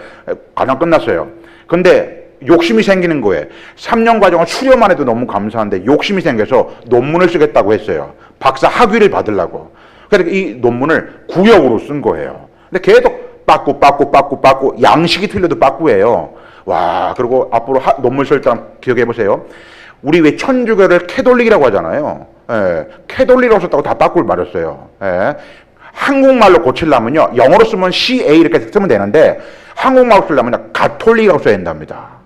과정 끝났어요. 근데 욕심이 생기는 거예요. 3년 과정을 수료만 해도 너무 감사한데 욕심이 생겨서 논문을 쓰겠다고 했어요. 박사 학위를 받으려고. 그래서 이 논문을 구역으로 쓴 거예요. 근데 계속 빠꾸 양식이 틀려도 빠꾸예요. 와, 그리고 앞으로 논문 쓸 때 기억해 보세요. 우리 왜 천주교를 캐톨릭이라고 하잖아요. 예, 캐톨릭이라고 썼다고 다 빠꾸를 말했어요. 예. 한국말로 고치려면요, 영어로 쓰면 CA 이렇게 쓰면 되는데 한국말로 쓰려면 가톨릭이라고 써야 된답니다.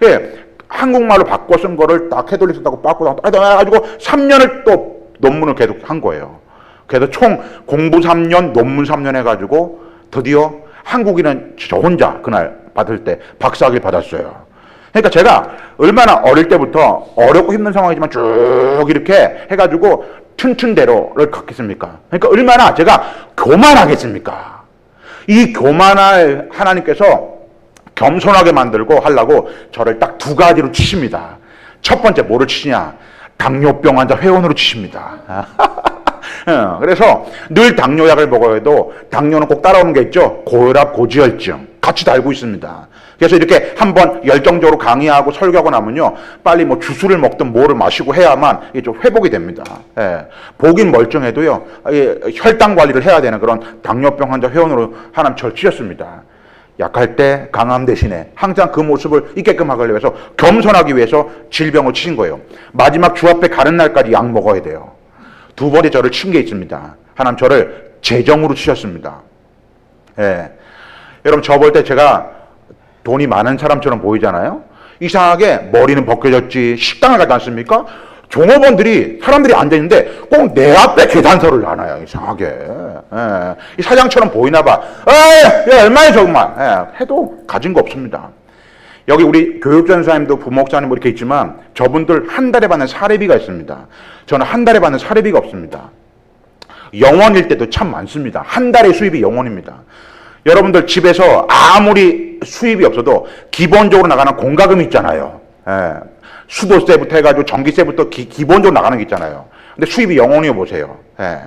예, 한국말로 바꿔 쓴 거를 다 캐톨릭 쓴다고 빠꾸 가지고 3년을 또 논문을 계속 한 거예요. 그래서 총 공부 3년, 논문 3년 해가지고 드디어 한국인은 저 혼자 그날 받을 때 박사학위를 받았어요. 그러니까 제가 얼마나 어릴 때부터 어렵고 힘든 상황이지만 쭉 이렇게 해가지고 튼튼대로를 걷겠습니까? 그러니까 얼마나 제가 교만하겠습니까? 이 교만할 하나님께서 겸손하게 만들고 하려고 저를 딱 두 가지로 치십니다. 첫 번째 뭐를 치냐? 당뇨병 환자 회원으로 치십니다. 그래서 늘 당뇨약을 먹어야 해도 당뇨는 꼭 따라오는 게 있죠. 고혈압, 고지혈증 같이 달고 있습니다. 그래서 이렇게 한번 열정적으로 강의하고 설교하고 나면요, 빨리 뭐 주스를 먹든 뭐를 마시고 해야만 이게 좀 회복이 됩니다. 예. 보긴 멀쩡해도요, 혈당 관리를 해야 되는 그런 당뇨병 환자 회원으로 하나님 저를 치셨습니다. 약할 때 강함 대신에 항상 그 모습을 있게끔 하기 위해서, 겸손하기 위해서 질병을 치신 거예요. 마지막 주 앞에 가는 날까지 약 먹어야 돼요. 두 번째 저를 친 게 있습니다. 하나님 저를 재정으로 치셨습니다. 예. 여러분, 저 볼 때 제가 돈이 많은 사람처럼 보이잖아요. 이상하게 머리는 벗겨졌지. 식당을 가지 않습니까? 종업원들이, 사람들이 앉아있는데 꼭 내 앞에 계산서를 놔놔요. 이상하게. 예. 이 사장처럼 보이나 봐. 에이, 야, 얼마야 정말. 예. 해도 가진 거 없습니다. 여기 우리 교육전사님도 부목사님 뭐 이렇게 있지만 저분들 한 달에 받는 사례비가 있습니다. 저는 한 달에 받는 사례비가 없습니다. 영원일 때도 참 많습니다. 한 달의 수입이 영원입니다. 여러분들 집에서 아무리 수입이 없어도 기본적으로 나가는 공과금이 있잖아요. 예. 수도세부터 해가지고 전기세부터 기본적으로 나가는 게 있잖아요. 근데 수입이 영원히 보세요. 예.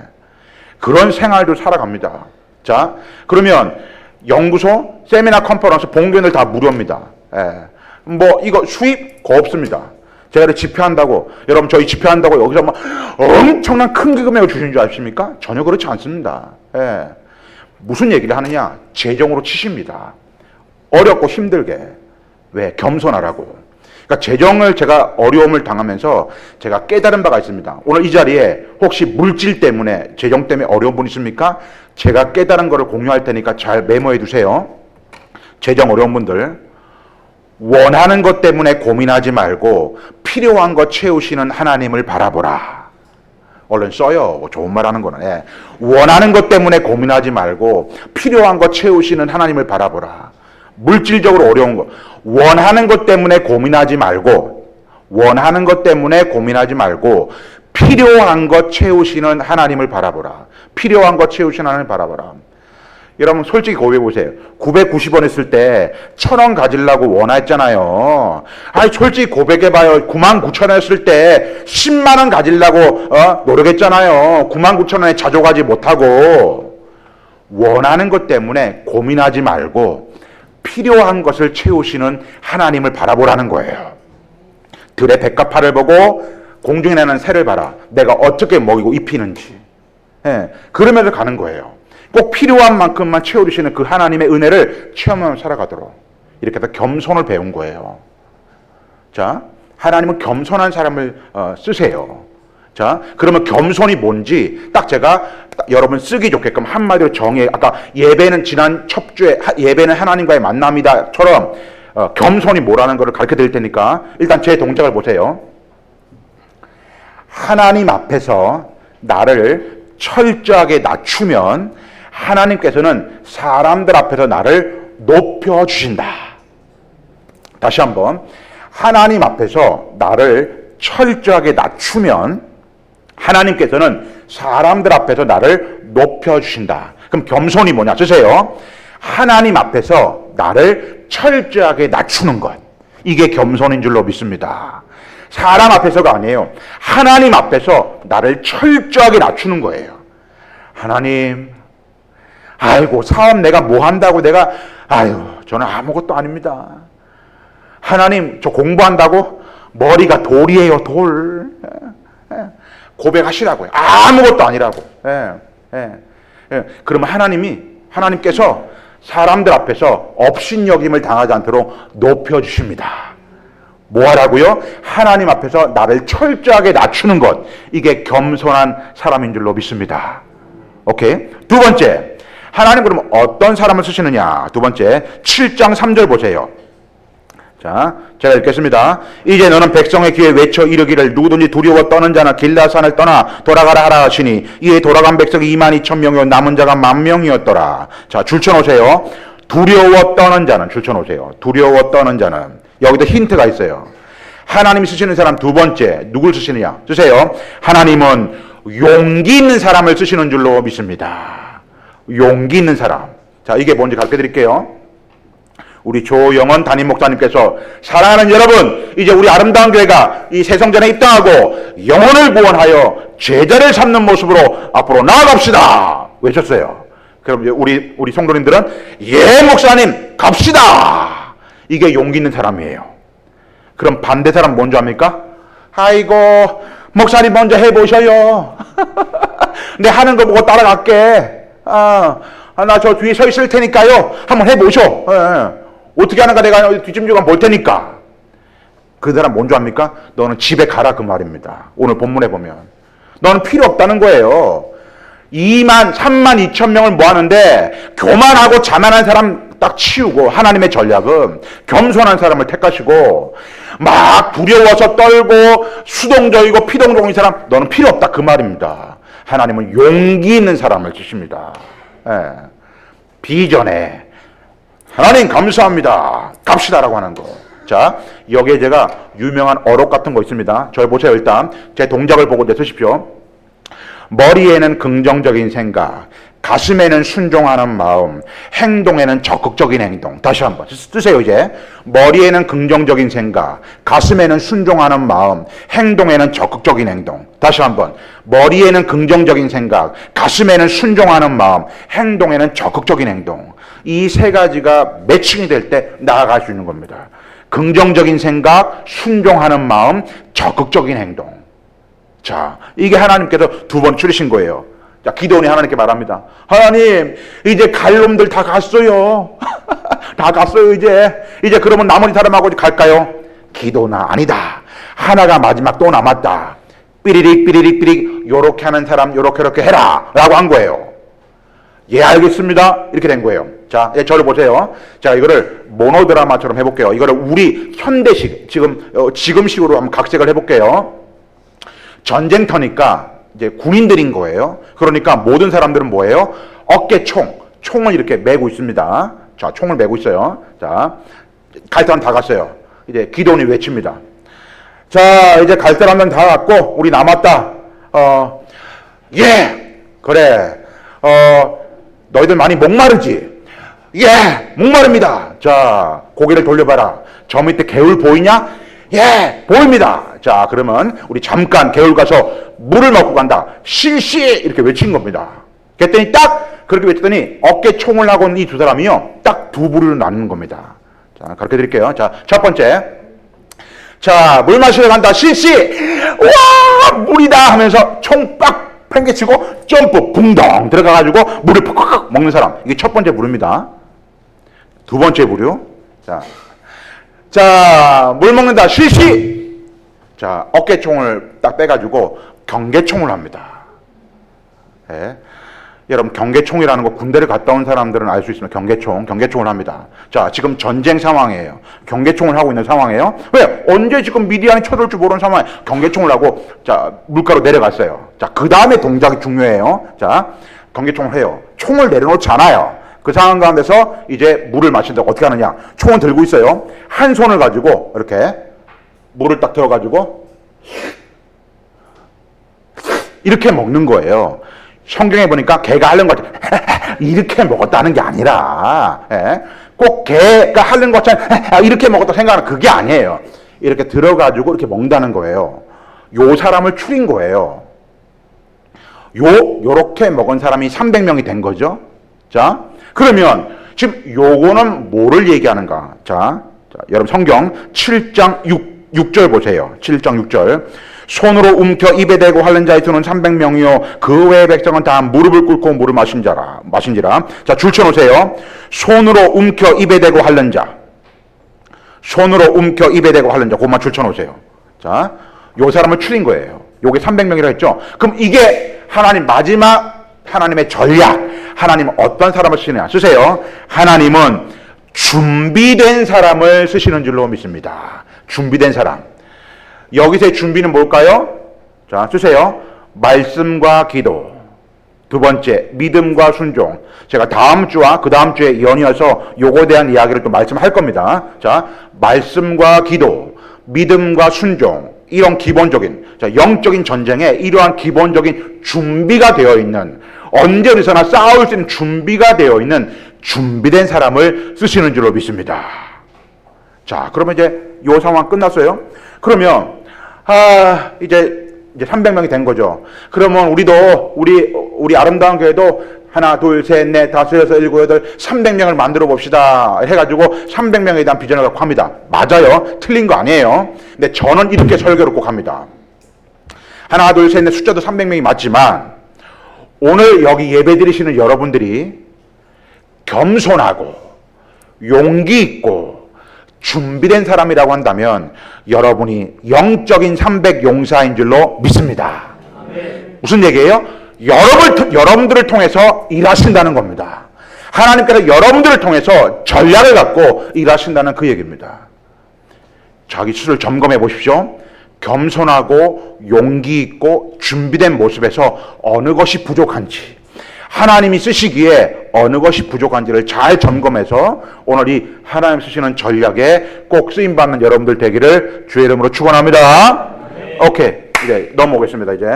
그런 생활도 살아갑니다. 자, 그러면 연구소, 세미나, 컨퍼런스, 봉변을 다 무료입니다. 예. 뭐 이거 수입 거 없습니다. 제가 집회한다고, 여러분 저희 집회한다고 여기서 막 엄청난 큰 금액을 주신 줄 아십니까? 전혀 그렇지 않습니다. 예. 무슨 얘기를 하느냐? 재정으로 치십니다. 어렵고 힘들게. 왜? 겸손하라고. 그러니까 재정을 제가 어려움을 당하면서 제가 깨달은 바가 있습니다. 오늘 이 자리에 혹시 물질 때문에, 재정 때문에 어려운 분 있습니까? 제가 깨달은 거를 공유할 테니까 잘 메모해 두세요. 재정 어려운 분들, 원하는 것 때문에 고민하지 말고 필요한 것 채우시는 하나님을 바라보라. 얼른 써요. 좋은 말 하는 거는. 예. 원하는 것 때문에 고민하지 말고 필요한 것 채우시는 하나님을 바라보라. 물질적으로 어려운 거, 원하는 것 때문에 고민하지 말고, 원하는 것 때문에 고민하지 말고 필요한 것 채우시는 하나님을 바라보라. 필요한 것 채우시는 하나님을 바라보라. 여러분 솔직히 고백해 보세요. 990원 했을 때 1,000원 가지려고 원했잖아요. 아니 솔직히 고백해봐요. 99,000원 했을 때 10만 원 가지려고 노력했잖아요. 99,000원에 자족하지 못하고. 원하는 것 때문에 고민하지 말고 필요한 것을 채우시는 하나님을 바라보라는 거예요. 들의 백합화를 보고 공중에 나는 새를 봐라. 내가 어떻게 먹이고 입히는지. 예, 그러면서 가는 거예요. 꼭 필요한 만큼만 채워주시는 그 하나님의 은혜를 체험하며 살아가도록 이렇게 해서 겸손을 배운 거예요. 자, 하나님은 겸손한 사람을 쓰세요. 자, 그러면 겸손이 뭔지 딱 제가 여러분 쓰기 좋게끔 한마디로 정해. 아까 예배는 지난 첫 주에 예배는 하나님과의 만남이다처럼 겸손이 뭐라는 것을 가르쳐 드릴 테니까 일단 제 동작을 보세요. 하나님 앞에서 나를 철저하게 낮추면 하나님께서는 사람들 앞에서 나를 높여주신다. 다시 한번. 하나님 앞에서 나를 철저하게 낮추면 하나님께서는 사람들 앞에서 나를 높여주신다. 그럼 겸손이 뭐냐? 쓰세요. 하나님 앞에서 나를 철저하게 낮추는 것. 이게 겸손인 줄로 믿습니다. 사람 앞에서가 아니에요. 하나님 앞에서 나를 철저하게 낮추는 거예요. 하나님, 아이고 사업 내가 뭐 한다고 내가, 아유 저는 아무것도 아닙니다. 하나님 저 공부한다고 머리가 돌이에요. 돌. 고백하시라고요. 아무것도 아니라고. 그러면 하나님께서 사람들 앞에서 업신여김을 당하지 않도록 높여주십니다. 뭐 하라고요? 하나님 앞에서 나를 철저하게 낮추는 것. 이게 겸손한 사람인 줄로 믿습니다. 오케이. 두 번째, 하나님 그러면 어떤 사람을 쓰시느냐? 두 번째, 7장 3절 보세요. 자, 제가 읽겠습니다. 이제 너는 백성의 귀에 외쳐 이르기를 누구든지 두려워 떠는 자는 길라산을 떠나 돌아가라 하라 하시니 이에 돌아간 백성이 22,000명이요 남은 자가 10,000명이었더라. 자, 줄쳐놓으세요. 두려워 떠는 자는, 줄쳐놓으세요. 두려워 떠는 자는 여기도 힌트가 있어요. 하나님이 쓰시는 사람 두 번째, 누굴 쓰시느냐? 쓰세요. 하나님은 용기 있는 사람을 쓰시는 줄로 믿습니다. 용기 있는 사람. 자, 이게 뭔지 가르쳐 드릴게요. 우리 조영원 담임 목사님께서 사랑하는 여러분, 이제 우리 아름다운 교회가 이 새성전에 입당하고 영혼을 구원하여 제자를 삼는 모습으로 앞으로 나아갑시다 외쳤어요. 그럼 우리 성도님들은 예 목사님 갑시다. 이게 용기 있는 사람이에요. 그럼 반대 사람 뭔지 압니까? 아이고 목사님 먼저 해보셔요. 내 하는 거 보고 따라갈게. 나 저 뒤에 서 있을 테니까요. 한번 해보셔. 예. 어떻게 하는가 내가 뒷짐지고 볼 테니까. 그 사람 뭔지 압니까? 너는 집에 가라 그 말입니다. 오늘 본문에 보면 너는 필요 없다는 거예요. 2만 3만 2천 명을 모았는데 교만하고 자만한 사람 딱 치우고, 하나님의 전략은 겸손한 사람을 택하시고 막 두려워서 떨고 수동적이고 피동적인 사람 너는 필요 없다 그 말입니다. 하나님은 용기 있는 사람을 주십니다. 예. 비전에 하나님 감사합니다 갑시다라고 하는 거. 자, 여기에 제가 유명한 어록 같은 거 있습니다. 저 보세요. 일단 제 동작을 보고 이제 쓰십시오. 머리에는 긍정적인 생각, 가슴에는 순종하는 마음, 행동에는 적극적인 행동. 다시 한번 쓰세요. 이제 머리에는 긍정적인 생각, 가슴에는 순종하는 마음, 행동에는 적극적인 행동. 다시 한번 머리에는 긍정적인 생각, 가슴에는 순종하는 마음, 행동에는 적극적인 행동. 이 세 가지가 매칭이 될 때 나아갈 수 있는 겁니다. 긍정적인 생각, 순종하는 마음, 적극적인 행동. 자, 이게 하나님께서 두 번 추리신 거예요. 자, 기도원이 하나님께 말합니다. 하나님, 이제 갈 놈들 다 갔어요. 다 갔어요, 이제 그러면 나머지 사람하고 갈까요? 기도나 아니다. 하나가 마지막 또 남았다. 삐리릭, 삐리릭, 삐리릭, 요렇게 하는 사람, 요렇게 해라. 라고 한 거예요. 예, 알겠습니다. 이렇게 된 거예요. 자, 저를 보세요. 자, 이거를 모노드라마처럼 해볼게요. 이거를 우리 현대식, 지금식으로 한번 각색을 해볼게요. 전쟁터니까 이제 군인들인 거예요. 그러니까 모든 사람들은 뭐예요? 어깨 총을 이렇게 메고 있습니다. 자, 총을 메고 있어요. 자, 갈 사람 다 갔어요. 이제 기도원이 외칩니다. 자, 이제 갈 사람은 다 갔고 우리 남았다. 예, 그래. 너희들 많이 목마르지? 예, 목마릅니다. 자, 고개를 돌려봐라. 저 밑에 개울 보이냐? 예, 보입니다. 자, 그러면 우리 잠깐 개울 가서 물을 먹고 간다. 실시! 이렇게 외친 겁니다. 그랬더니 딱 그렇게 외쳤더니 어깨 총을 하고 있는 이 두 사람이요, 딱 두 부류로 나누는 겁니다. 자, 가르쳐 드릴게요. 자, 첫 번째. 자, 물 마시러 간다. 실시! 와, 물이다! 하면서 총 빡 팽개치고 점프 붕덩 들어가가지고 물을 푹 먹는 사람. 이게 첫 번째 부류입니다. 두 번째 부류. 자, 물 먹는다. 실시! 자, 어깨총을 딱 빼가지고 경계총을 합니다. 예. 여러분, 경계총이라는 거 군대를 갔다 온 사람들은 알 수 있습니다. 경계총을 합니다. 자, 지금 전쟁 상황이에요. 경계총을 하고 있는 상황이에요. 왜? 언제 지금 미디안이 쳐들어올 줄 모르는 상황에 경계총을 하고, 자, 물가로 내려갔어요. 자, 그 다음에 동작이 중요해요. 자, 경계총을 해요. 총을 내려놓지 않아요. 그 상황 가운데서 이제 물을 마신다고 어떻게 하느냐. 총을 들고 있어요. 한 손을 가지고 이렇게 물을 딱 들어가지고 이렇게 먹는 거예요. 성경에 보니까 개가 하는 것 이렇게 먹었다는 게 아니라, 꼭 개가 하는 것처럼 이렇게 먹었다 생각하는 그게 아니에요. 이렇게 들어가지고 이렇게 먹는다는 거예요. 요 사람을 추린 거예요. 요렇게 먹은 사람이 300명이 된 거죠. 자, 그러면 지금 요거는 뭐를 얘기하는가? 자, 여러분 성경 7장 6절 보세요. 7장 6절. 손으로 움켜 입에 대고 핥는 자의 수는 300명이요 그 외의 백성은 다 무릎을 꿇고 물을 마신지라. 자, 줄 쳐놓으세요. 손으로 움켜 입에 대고 핥는 자. 손으로 움켜 입에 대고 핥는 자. 그것만 줄 쳐놓으세요. 자, 요 사람을 추린 거예요. 요게 300명이라 했죠. 그럼 이게 하나님 마지막 하나님의 전략. 하나님은 어떤 사람을 쓰시느냐. 쓰세요. 하나님은 준비된 사람을 쓰시는 줄로 믿습니다. 준비된 사람. 여기서의 준비는 뭘까요? 자, 쓰세요. 말씀과 기도. 두 번째, 믿음과 순종. 제가 다음 주와 그 다음 주에 연이어서 요거에 대한 이야기를 또 말씀할 겁니다. 자, 말씀과 기도, 믿음과 순종, 이런 기본적인, 자, 영적인 전쟁에 이러한 기본적인 준비가 되어 있는, 언제 어디서나 싸울 수 있는 준비가 되어 있는 준비된 사람을 쓰시는 줄로 믿습니다. 자, 그러면 이제 요 상황 끝났어요. 그러면 이제 300명이 된 거죠. 그러면 우리 아름다운 교회도 하나, 둘, 셋, 넷, 다섯, 여섯, 일곱, 여덟, 300명을 만들어 봅시다 해가지고 300명에 대한 비전을 갖고 합니다. 맞아요. 틀린 거 아니에요. 근데 저는 이렇게 설교를 꼭 합니다. 하나, 둘, 셋, 넷 숫자도 300명이 맞지만 오늘 여기 예배 드리시는 여러분들이 겸손하고 용기 있고 준비된 사람이라고 한다면 여러분이 영적인 300용사인 줄로 믿습니다. 무슨 얘기예요? 여러분들을 통해서 일하신다는 겁니다. 하나님께서 여러분들을 통해서 전략을 갖고 일하신다는 그 얘기입니다. 자기 스스로를 점검해 보십시오. 겸손하고 용기 있고 준비된 모습에서 어느 것이 부족한지, 하나님이 쓰시기에 어느 것이 부족한지를 잘 점검해서 오늘 이 하나님 쓰시는 전략에 꼭 쓰임받는 여러분들 되기를 주의 이름으로 축원합니다. 오케이, 이제 넘어오겠습니다. 이제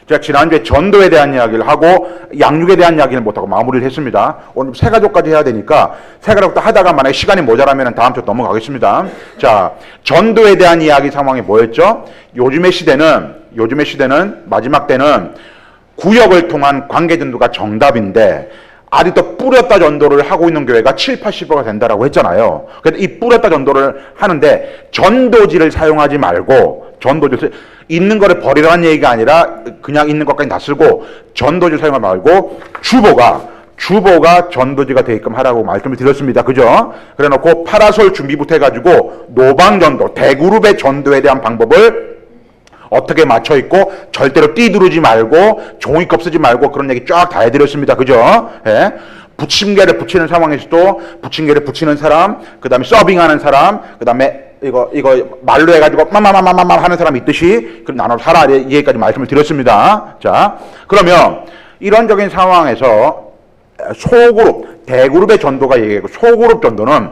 제가 지난주에 전도에 대한 이야기를 하고 양육에 대한 이야기를 못하고 마무리를 했습니다. 오늘 새가족까지 해야 되니까 새가족도 하다가 만약에 시간이 모자라면 다음 주 넘어가겠습니다. 자, 전도에 대한 이야기 상황이 뭐였죠? 요즘의 시대는 마지막 때는 구역을 통한 관계 전도가 정답인데 아직도 뿌렸다 전도를 하고 있는 교회가 7, 80%가 된다라고 했잖아요. 그래서 이 뿌렸다 전도를 하는데 전도지를 사용하지 말고 전도지를 있는 거를 버리라는 얘기가 아니라 그냥 있는 것까지 다 쓰고 전도지를 사용하지 말고 주보가 전도지가 되게끔 하라고 말씀을 드렸습니다. 그죠? 그래 놓고 파라솔 준비부터 해가지고 노방전도, 대그룹의 전도에 대한 방법을 어떻게 맞춰 있고 절대로 띠두르지 말고 종이컵 쓰지 말고 그런 얘기 쫙 다 해드렸습니다. 그죠? 예. 부침개를 붙이는 상황에서도 부침개를 붙이는 사람, 그 다음에 서빙하는 사람, 그 다음에 이거 말로 해가지고 마마마마마 하는 사람이 있듯이 그럼 나눠 살아 이 얘기까지 말씀을 드렸습니다. 자, 그러면 이런적인 상황에서 소그룹, 대그룹의 전도가 얘기하고 소그룹 전도는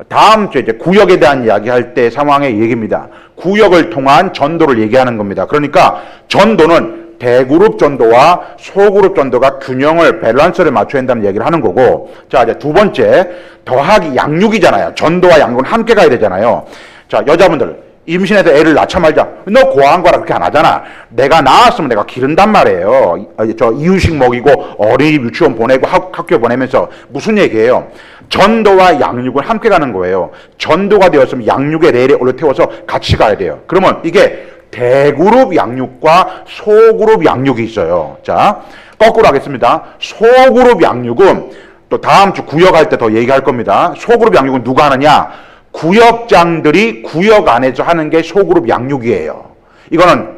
다음 주에 이제 구역에 대한 이야기할 때 상황의 얘기입니다. 구역을 통한 전도를 얘기하는 겁니다. 그러니까 전도는 대그룹 전도와 소그룹 전도가 균형을 밸런스를 맞춰야 한다는 얘기를 하는 거고, 자, 이제 두 번째 더하기 양육이잖아요. 전도와 양육은 함께 가야 되잖아요. 자, 여자분들 임신해서 애를 낳자 말자. 너 고아한 거라 그렇게 안 하잖아. 내가 낳았으면 내가 기른단 말이에요. 저 이유식 먹이고 어린이 유치원 보내고 학교 보내면서 무슨 얘기예요? 전도와 양육은 함께 가는 거예요. 전도가 되었으면 양육의 레일에 올려태워서 같이 가야 돼요. 그러면 이게 대그룹 양육과 소그룹 양육이 있어요. 자, 거꾸로 하겠습니다. 소그룹 양육은 또 다음 주 구역할 때 더 얘기할 겁니다. 소그룹 양육은 누가 하느냐? 구역장들이 구역 안에서 하는 게 소그룹 양육이에요. 이거는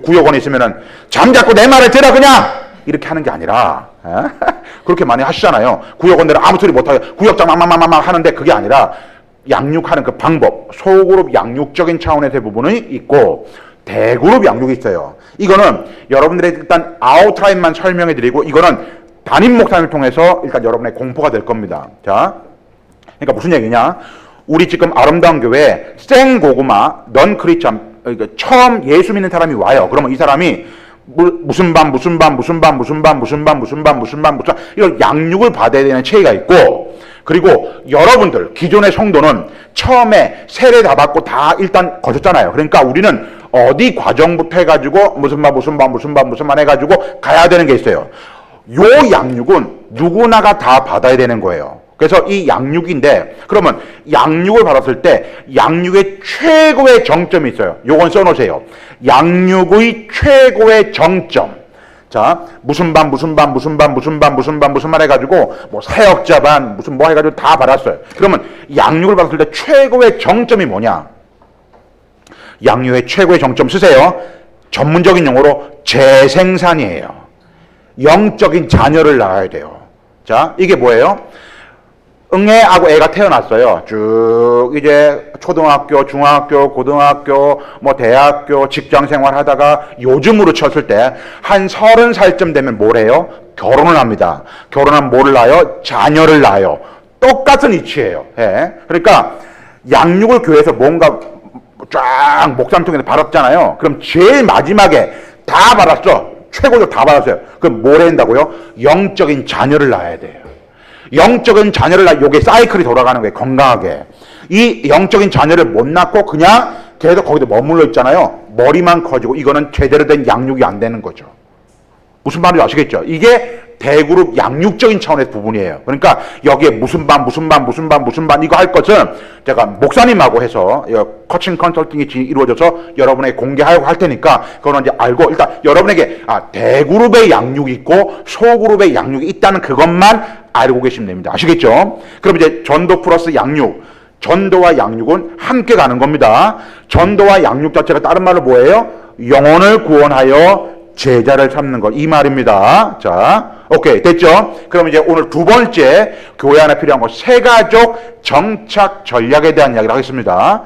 구역원에 있으면은 잠자코 내 말을 들어 그냥 이렇게 하는 게 아니라 그렇게 많이 하시잖아요. 구역원들은 아무 소리 못하게 구역장 막 하는데 그게 아니라 양육하는 그 방법, 소그룹 양육적인 차원에서의 부분이 있고 대그룹 양육이 있어요. 이거는 여러분들의 일단 아웃라인만 설명해 드리고 이거는 담임 목사님을 통해서 일단 여러분의 공포가 될 겁니다. 자, 그러니까 무슨 얘기냐? 우리 지금 아름다운 교회에 생고구마 넌 크리스천 처음 예수 믿는 사람이 와요. 그러면 이 사람이 무슨 반 이런 양육을 받아야 되는 체계가 있고, 그리고 여러분들 기존의 성도는 처음에 세례 다 받고 다 일단 거쳤잖아요. 그러니까 우리는 어디 과정부터 해가지고 무슨 반 해가지고 가야 되는 게 있어요. 요 양육은 누구나가 다 받아야 되는 거예요. 그래서 이 양육인데, 그러면 양육을 받았을 때 양육의 최고의 정점이 있어요. 요건 써놓으세요. 양육의 최고의 정점. 자, 무슨 반 해가지고 뭐 사역자 반 무슨 뭐 해가지고 다 받았어요. 그러면 양육을 받았을 때 최고의 정점이 뭐냐? 양육의 최고의 정점 쓰세요. 전문적인 용어로 재생산이에요. 영적인 자녀를 낳아야 돼요. 자, 이게 뭐예요? 응애하고 애가 태어났어요. 쭉 이제 초등학교, 중학교, 고등학교, 뭐 대학교, 직장 생활 하다가 요즘으로 쳤을 때 한 30살쯤 되면 뭘 해요? 결혼을 합니다. 결혼하면 뭐를 낳아요? 자녀를 낳아요. 똑같은 이치예요. 예. 그러니까 양육을 교회에서 뭔가 쫙 목삼통에서 받았잖아요. 그럼 제일 마지막에 다 받았어. 최고로 다 받았어요. 그럼 뭘 해야 된다고요? 영적인 자녀를 낳아야 돼요. 영적인 자녀를 낳아, 요게 사이클이 돌아가는 거예요. 건강하게. 이 영적인 자녀를 못 낳고 그냥 계속 거기서 머물러 있잖아요. 머리만 커지고 이거는 제대로 된 양육이 안 되는 거죠. 무슨 말인지 아시겠죠? 이게 대그룹 양육적인 차원의 부분이에요. 그러니까 여기에 무슨 반 이거 할 것은 제가 목사님하고 해서 코칭 컨설팅이 이루어져서 여러분에게 공개하려고 할 테니까 그거는 이제 알고 일단 여러분에게 대그룹의 양육이 있고 소그룹의 양육이 있다는 그것만 알고 계시면 됩니다. 아시겠죠? 그럼 이제 전도 플러스 양육. 전도와 양육은 함께 가는 겁니다. 전도와 양육 자체가 다른 말로 뭐예요? 영혼을 구원하여 제자를 삼는 것. 이 말입니다. 자, 오케이. 됐죠? 그럼 이제 오늘 두 번째 교회 안에 필요한 것, 새가족 정착 전략에 대한 이야기를 하겠습니다.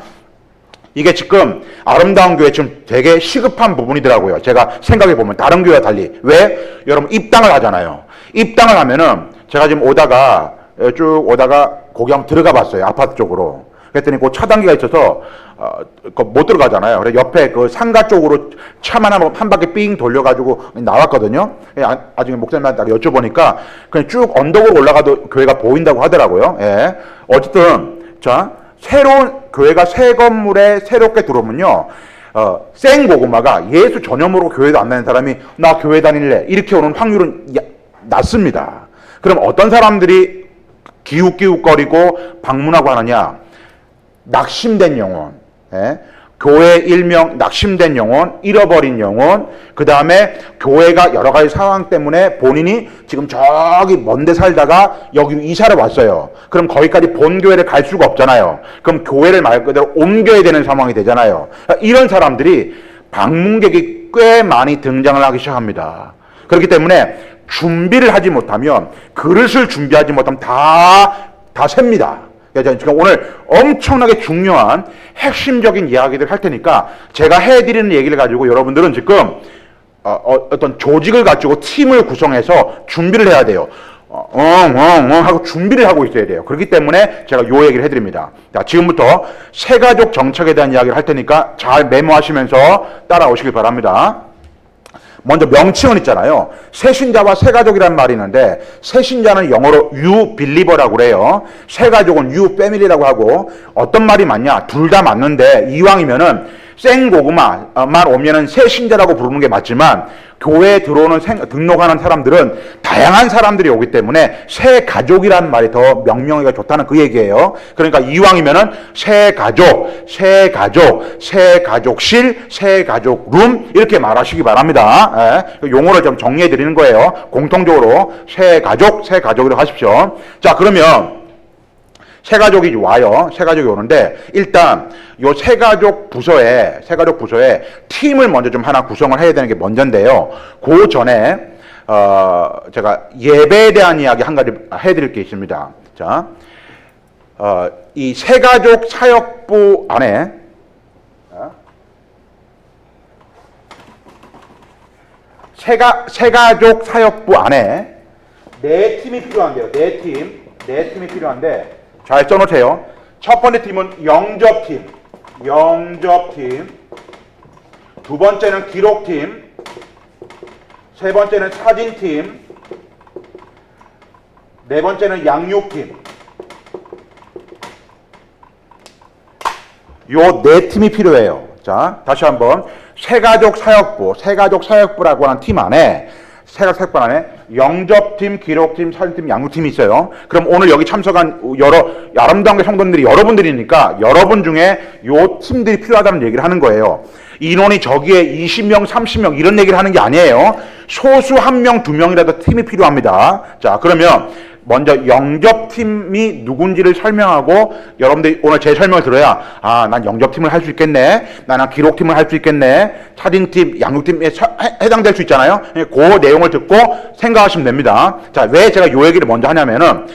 이게 지금 아름다운 교회 지금 되게 시급한 부분이더라고요. 제가 생각해보면 다른 교회와 달리. 왜? 여러분 입당을 하잖아요. 입당을 하면은 제가 지금 쭉 오다가 거기 한번 들어가 봤어요. 아파트 쪽으로. 그랬더니 그 차단기가 있어서 못 들어가잖아요. 그래서 옆에 그 상가 쪽으로 차만 한 바퀴 삥 돌려가지고 나왔거든요. 나중에 목사님한테 여쭤보니까 그냥 쭉 언덕으로 올라가도 교회가 보인다고 하더라고요. 예. 어쨌든 자 새로운 교회가 새 건물에 새롭게 들어오면요. 생고구마가 예수 전염으로 교회도 안 다니는 사람이 나 교회 다닐래 이렇게 오는 확률은 낮습니다. 그럼 어떤 사람들이 기웃기웃거리고 방문하고 하느냐? 낙심된 영혼, 교회 일명 낙심된 영혼, 잃어버린 영혼, 그 다음에 교회가 여러 가지 상황 때문에 본인이 지금 저기 먼데 살다가 여기 이사를 왔어요. 그럼 거기까지 본 교회를 갈 수가 없잖아요. 그럼 교회를 말 그대로 옮겨야 되는 상황이 되잖아요. 이런 사람들이 방문객이 꽤 많이 등장을 하기 시작합니다. 그렇기 때문에 준비를 하지 못하면, 그릇을 준비하지 못하면 다 셉니다. 지금 오늘 엄청나게 중요한 핵심적인 이야기들 할 테니까 제가 해드리는 얘기를 가지고 여러분들은 지금 어떤 조직을 가지고 팀을 구성해서 준비를 해야 돼요. 하고 준비를 하고 있어야 돼요. 그렇기 때문에 제가 요 얘기를 해드립니다. 자, 지금부터 새가족 정책에 대한 이야기를 할 테니까 잘 메모하시면서 따라오시길 바랍니다. 먼저 명칭은 있잖아요. 새신자와 새가족이라는 말이 있는데 새신자는 영어로 new believer라고 그래요. 새가족은 new family라고 하고 어떤 말이 맞냐? 둘 다 맞는데 이왕이면은 생고구마만 오면은 새신자라고 부르는 게 맞지만 교회에 들어오는 등록하는 사람들은 다양한 사람들이 오기 때문에 새가족이라는 말이 더 명명하기가 좋다는 그 얘기예요. 그러니까 이왕이면은 새가족, 새가족실, 새가족룸 이렇게 말하시기 바랍니다. 용어를 좀 정리해 드리는 거예요. 공통적으로 새가족으로 하십시오. 자, 그러면 새가족이 와요. 새가족이 오는데 일단 요 새가족 부서에 팀을 먼저 좀 하나 구성을 해야 되는 게 먼저인데요. 그 전에 제가 예배에 대한 이야기 한 가지 해드릴 게 있습니다. 자, 이 새가족 사역부 안에 새가족 사역부 안에 네 팀이 필요한데요. 네 팀이 필요한데 잘 써놓으세요. 첫 번째 팀은 영접팀. 두 번째는 기록팀. 세 번째는 사진팀. 네 번째는 양육팀. 요 네 팀이 필요해요. 자, 다시 한번 새가족 사역부라고 하는 팀 안에 새가족 안에 영접팀, 기록팀, 사진팀, 양육팀이 있어요. 그럼 오늘 여기 참석한 아름다운 성도님들이 여러분들이니까 여러분 중에 요 팀들이 필요하다는 얘기를 하는 거예요. 인원이 저기에 20명, 30명 이런 얘기를 하는 게 아니에요. 소수 1명, 2명이라도 팀이 필요합니다. 자, 그러면 먼저 영접팀이 누군지를 설명하고 여러분들이 오늘 제 설명을 들어야 난 영접팀을 할 수 있겠네. 나는 기록팀을 할 수 있겠네. 사진팀, 양육팀에 해당될 수 있잖아요. 그 내용을 듣고 생각하시면 됩니다. 자, 왜 제가 요 얘기를 먼저 하냐면은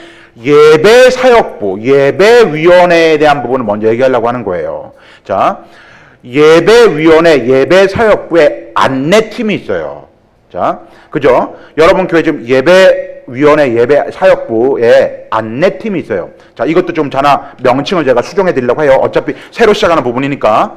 예배 사역부, 예배위원회에 대한 부분을 먼저 얘기하려고 하는 거예요. 자, 예배위원회, 예배사역부에 안내팀이 있어요. 자, 그죠? 여러분 교회 지금 예배위원회, 예배사역부에 안내팀이 있어요. 자, 이것도 좀 자나 명칭을 제가 수정해 드리려고 해요. 어차피 새로 시작하는 부분이니까.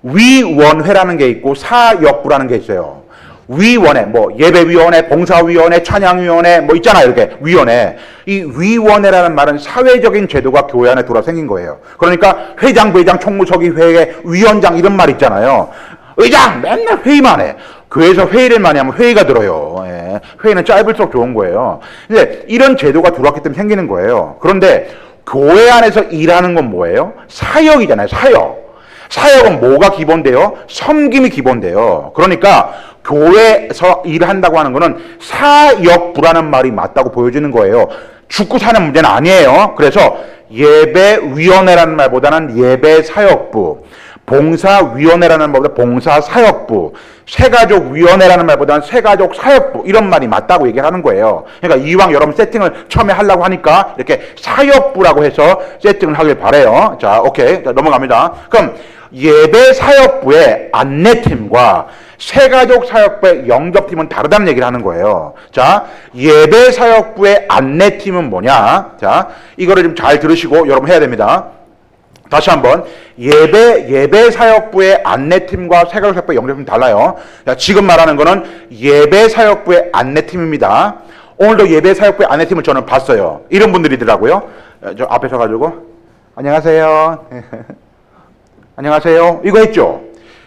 위원회라는 게 있고 사역부라는 게 있어요. 위원회, 뭐 예배위원회, 봉사위원회, 찬양위원회 뭐 있잖아요. 이렇게 위원회. 이 위원회라는 말은 사회적인 제도가 교회 안에 돌아 생긴 거예요. 그러니까 회장, 부회장, 총무서기, 회계, 위원장 이런 말 있잖아요. 의장 맨날 회의만 해. 교회에서 회의를 많이 하면 회의가 들어요. 예. 회의는 짧을수록 좋은 거예요. 근데 이런 제도가 들어왔기 때문에 생기는 거예요. 그런데 교회 안에서 일하는 건 뭐예요? 사역이잖아요. 사역. 사역은 뭐가 기본돼요? 섬김이 기본돼요. 그러니까 교회에서 일한다고 하는 거는 사역부라는 말이 맞다고 보여지는 거예요. 죽고 사는 문제는 아니에요. 그래서 예배위원회라는 말보다는 예배사역부, 봉사위원회라는 말보다 봉사사역부, 새가족위원회라는 말보다는 새가족사역부 이런 말이 맞다고 얘기를 하는 거예요. 그러니까 이왕 여러분 세팅을 처음에 하려고 하니까 이렇게 사역부라고 해서 세팅을 하길 바래요. 자, 오케이. 자, 넘어갑니다. 그럼 예배사역부의 안내팀과 새가족사역부의 영접팀은 다르다는 얘기를 하는 거예요. 자, 예배사역부의 안내팀은 뭐냐? 자, 이거를 좀 잘 들으시고 여러분 해야 됩니다. 다시 한번 예배사역부의 안내팀과 새가족사역부의 영접팀은 달라요. 자, 지금 말하는 거는 예배사역부의 안내팀입니다. 오늘도 예배사역부의 안내팀을 저는 봤어요. 이런 분들이더라고요. 저 앞에 서가지고 안녕하세요. 안녕하세요. 이거 했죠?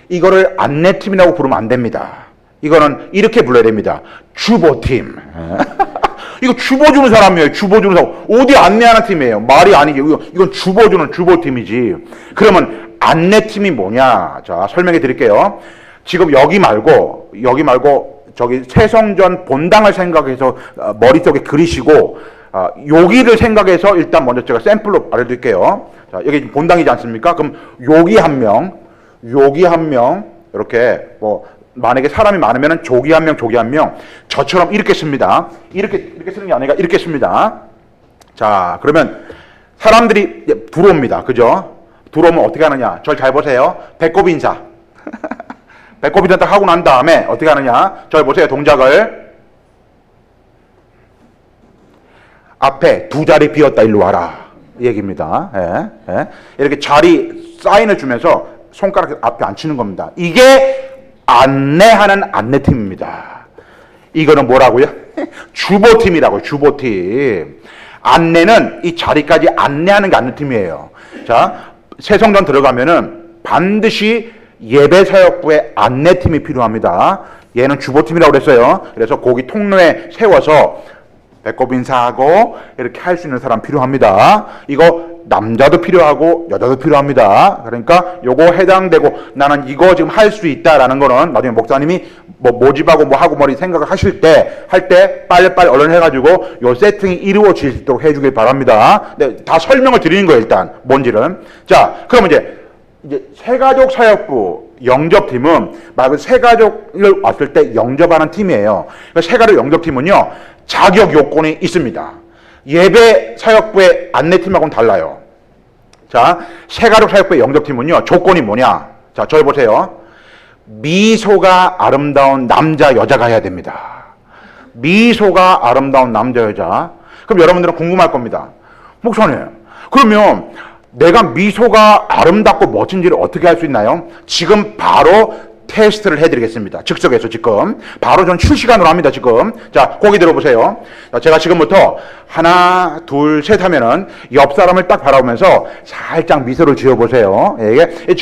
이거를 안내팀이라고 부르면 안 됩니다. 이거는 이렇게 불러야 됩니다. 주보팀. 이거 주보주는 사람이에요. 주보주는 사람. 어디 안내하는 팀이에요. 말이 아니죠. 이건 주보주는 주보팀이지. 그러면 안내팀이 뭐냐? 자, 설명해 드릴게요. 지금 여기 말고 저기 새성전 본당을 생각해서 머릿속에 그리시고 여기를 생각해서 일단 먼저 제가 샘플로 알려드릴게요. 자, 여기 본당이지 않습니까? 그럼 여기 한 명, 이렇게 뭐 만약에 사람이 많으면 조기 한 명, 조기 한 명, 저처럼 이렇게 씁니다. 이렇게 쓰는 게 아니라 이렇게 씁니다. 자, 그러면 사람들이 들어옵니다. 그죠? 들어오면 어떻게 하느냐? 절 잘 보세요. 배꼽 인사. 배꼽 인사 딱 하고 난 다음에 어떻게 하느냐? 절 보세요. 동작을. 앞에 두 자리 비었다 일로 와라. 이 얘기입니다. 예, 예. 이렇게 자리 사인을 주면서 손가락 앞에 앉히는 겁니다. 이게 안내하는 안내팀입니다. 이거는 뭐라고요? 주보팀이라고요. 주보팀. 안내는 이 자리까지 안내하는 게 안내팀이에요. 자, 새성전 들어가면은 반드시 예배사역부의 안내팀이 필요합니다. 얘는 주보팀이라고 그랬어요. 그래서 거기 통로에 세워서 배꼽 인사하고 이렇게 할 수 있는 사람 필요합니다. 이거 남자도 필요하고 여자도 필요합니다. 그러니까 요거 해당되고 나는 이거 지금 할 수 있다라는 거는 나중에 목사님이 뭐 모집하고 뭐 하고 머리 생각을 하실 때 할 때 빨리빨리 얼른 해가지고 요 세팅이 이루어질 수 있도록 해주길 바랍니다. 네, 다 설명을 드리는 거예요. 일단 뭔지는. 자, 그러면 이제 새가족 사역부 영접팀은 말 새가족을 왔을 때 영접하는 팀이에요. 그러니까 새가족 영접팀은요 자격 요건이 있습니다. 예배 사역부의 안내팀하고는 달라요. 자, 새가족 사역부의 영접팀은요 조건이 뭐냐? 자, 저희 보세요. 미소가 아름다운 남자 여자가 해야 됩니다. 미소가 아름다운 남자 여자. 그럼 여러분들은 궁금할 겁니다. 목사님, 그러면 내가 미소가 아름답고 멋진지를 어떻게 할 수 있나요? 지금 바로 테스트를 해드리겠습니다. 즉석에서 지금 바로 전 실시간으로 합니다. 지금 자, 고개 들어보세요. 자, 제가 지금부터 하나 둘 셋 하면은 옆 사람을 딱 바라보면서 살짝 미소를 지어보세요. 이게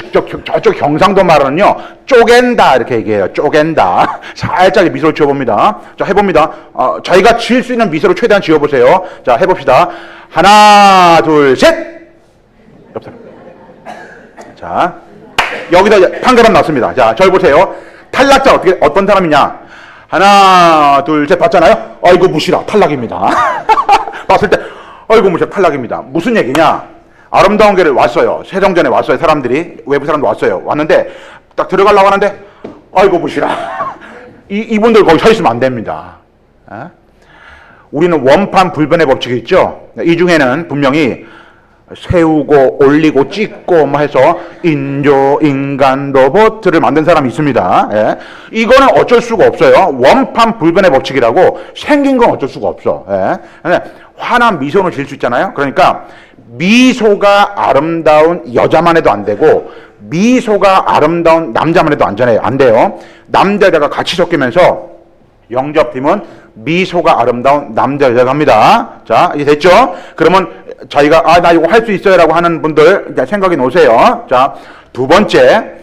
저쪽 경상도 말은요 쪼갠다 이렇게 얘기해요. 쪼갠다. 살짝 미소를 지어봅니다. 자, 해봅니다. 자기가 지을 수 있는 미소를 최대한 지어보세요. 자, 해봅시다. 하나 둘 셋. 옆 사람. 자, 여기다 판가름 났습니다. 자, 절 보세요. 탈락자 어떤 사람이냐? 하나, 둘, 셋 봤잖아요? 아이고 무시라 탈락입니다. 봤을 때 아이고 무시라 탈락입니다. 무슨 얘기냐? 아름다운 교회를 왔어요. 새정전에 왔어요. 사람들이 외부 사람도 왔어요. 왔는데 딱 들어가려고 하는데 아이고 무시라. 이분들 거기 서 있으면 안 됩니다. 우리는 원판 불변의 법칙이 있죠. 이 중에는 분명히 세우고 올리고 찍고 뭐 해서 인조, 인간, 로봇을 만든 사람이 있습니다. 예. 이거는 어쩔 수가 없어요. 원판 불변의 법칙이라고 생긴 건 어쩔 수가 없어. 예. 환한 미소는 지을 수 있잖아요. 그러니까 미소가 아름다운 여자만 해도 안 되고 미소가 아름다운 남자만 해도 안 돼요. 남자 여자가 같이 섞이면서 영접팀은 미소가 아름다운 남자 여자가 합니다. 자, 이제 됐죠? 그러면 자기가 나 이거 할 수 있어요 라고 하는 분들 생각해 놓으세요. 자, 두 번째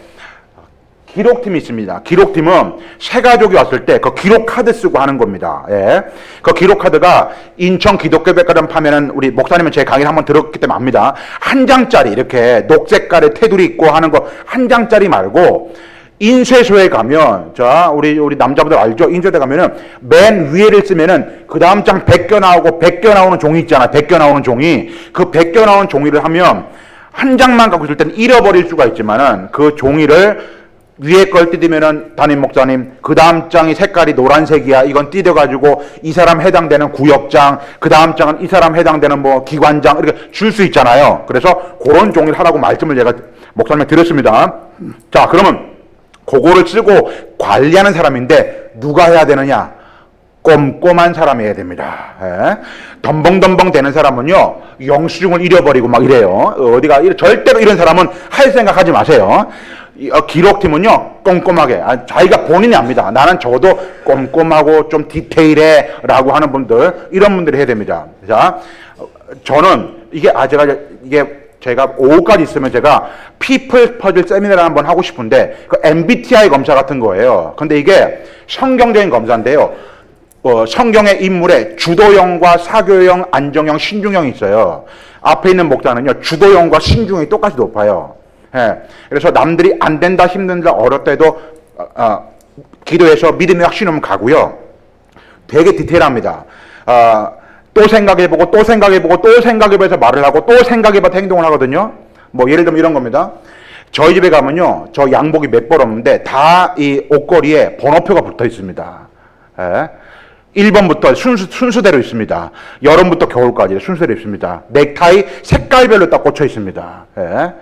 기록팀이 있습니다. 기록팀은 새 가족이 왔을 때 그 기록 카드 쓰고 하는 겁니다. 예. 그 기록 카드가 인천 기독교백화점 파면은 우리 목사님은 제 강의를 한번 들었기 때문에 압니다. 한 장짜리 이렇게 녹색깔의 테두리 있고 하는 거 한 장짜리 말고 인쇄소에 가면 자 우리 남자분들 알죠? 인쇄소에 가면은 맨 위에를 쓰면은 그 다음 장 벗겨 나오는 종이 있잖아. 벗겨 나오는 종이. 그 벗겨 나오는 종이를 하면 한 장만 갖고 있을 때는 잃어버릴 수가 있지만은 그 종이를 위에 걸 뜯으면은 담임 목사님 그 다음 장이 색깔이 노란색이야. 이건 뜯어가지고 이 사람 해당되는 구역장, 그 다음 장은 이 사람 해당되는 뭐 기관장 이렇게 줄 수 있잖아요. 그래서 그런 종이를 하라고 말씀을 제가 목사님한테 드렸습니다. 자, 그러면 그거를 쓰고 관리하는 사람인데 누가 해야 되느냐? 꼼꼼한 사람이 해야 됩니다. 예. 덤벙덤벙 되는 사람은요 영수증을 잃어버리고 막 이래요. 어디가 절대로 이런 사람은 할 생각하지 마세요. 기록팀은요 꼼꼼하게 자기가 본인이 압니다. 나는 적어도 꼼꼼하고 좀 디테일해 라고 하는 분들 이런 분들이 해야 됩니다. 자, 저는 제가 오후까지 있으면 제가 피플 퍼즐 세미나를 한번 하고 싶은데 그 MBTI 검사 같은 거예요. 근데 이게 성경적인 검사인데요. 성경의 인물에 주도형과 사교형, 안정형, 신중형이 있어요. 앞에 있는 목사는요 주도형과 신중형이 똑같이 높아요. 예. 그래서 남들이 안 된다, 힘든다, 어렵다 해도 기도해서 믿음의 확신하면 가고요. 되게 디테일합니다. 또 생각해보고 또 생각해보고 또 생각해봐서 말을 하고 또 생각해봐서 행동을 하거든요. 뭐 예를 들면 이런 겁니다. 저희 집에 가면요 저 양복이 몇 벌 없는데 다 이 옷걸이에 번호표가 붙어 있습니다. 예. 1번부터 순서대로 있습니다. 여름부터 겨울까지 순서대로 있습니다. 넥타이 색깔별로 딱 꽂혀 있습니다. 예.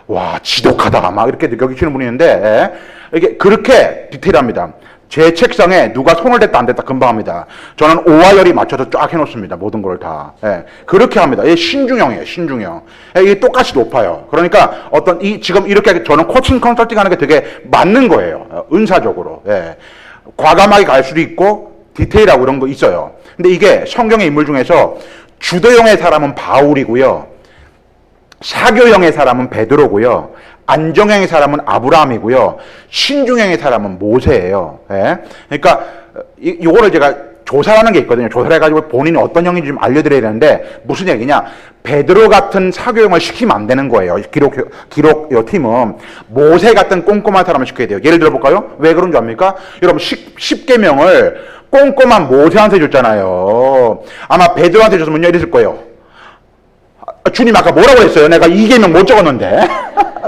와 지독하다 막 이렇게 느껴지시는 분이 있는데 예. 이게 그렇게 디테일합니다. 제 책상에 누가 손을 댔다 안 댔다 금방 합니다. 저는 오와 열이 맞춰서 쫙 해놓습니다. 모든 걸 다. 예, 그렇게 합니다. 이게 신중형이에요. 신중형. 예, 이게 똑같이 높아요. 그러니까 지금 이렇게 저는 코칭 컨설팅 하는 게 되게 맞는 거예요. 은사적으로. 예. 과감하게 갈 수도 있고 디테일하고 이런 거 있어요. 근데 이게 성경의 인물 중에서 주도형의 사람은 바울이고요. 사교형의 사람은 베드로고요. 안정형의 사람은 아브라함이고요. 신중형의 사람은 모세예요. 예? 그러니까 요거를 제가 조사하는 게 있거든요. 조사를 해가지고 본인이 어떤 형인지 좀 알려드려야 되는데 무슨 얘기냐? 베드로 같은 사교형을 시키면 안 되는 거예요. 기록 팀은 모세 같은 꼼꼼한 사람을 시켜야 돼요. 예를 들어 볼까요? 왜 그런 줄 압니까? 여러분 10계명을 꼼꼼한 모세한테 줬잖아요. 아마 베드로한테 줬으면 이랬을 거예요. 주님 아까 뭐라고 했어요? 내가 2계명 못 적었는데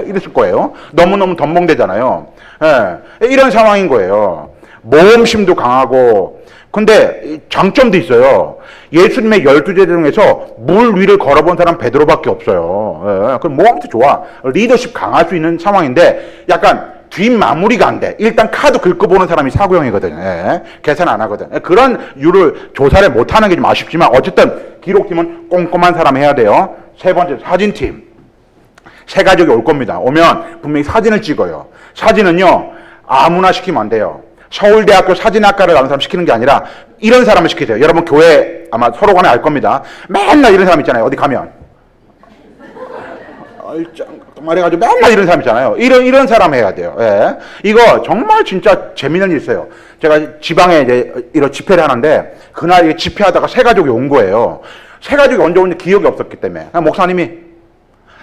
이랬을 거예요. 너무너무 덤벙대잖아요. 예, 이런 상황인 거예요. 모험심도 강하고 근데 장점도 있어요. 예수님의 12제자 중에서 물 위를 걸어본 사람 베드로밖에 없어요. 예, 그럼 모험도 좋아. 리더십 강할 수 있는 상황인데 약간 뒷마무리가 안 돼. 일단 카드 긁어보는 사람이 사고형이거든. 예, 계산 안 하거든. 예, 그런 이유를 조사를 못하는 게 좀 아쉽지만 어쨌든 기록팀은 꼼꼼한 사람 해야 돼요. 세 번째 사진팀. 새 가족이 올 겁니다. 오면 분명히 사진을 찍어요. 사진은요 아무나 시키면 안 돼요. 서울대학교 사진학과를 나온 사람 시키는 게 아니라 이런 사람을 시키세요. 여러분 교회 아마 서로 간에 알 겁니다. 맨날 이런 사람 있잖아요. 어디 가면 말해가지고 맨날 이런 사람 있잖아요. 이런 사람 해야 돼요. 예. 이거 정말 진짜 재밌는 일 있어요. 제가 지방에 이제 이런 집회를 하는데 그날 집회하다가 새 가족이 온 거예요. 새 가족이 언제 오는지 기억이 없었기 때문에 목사님이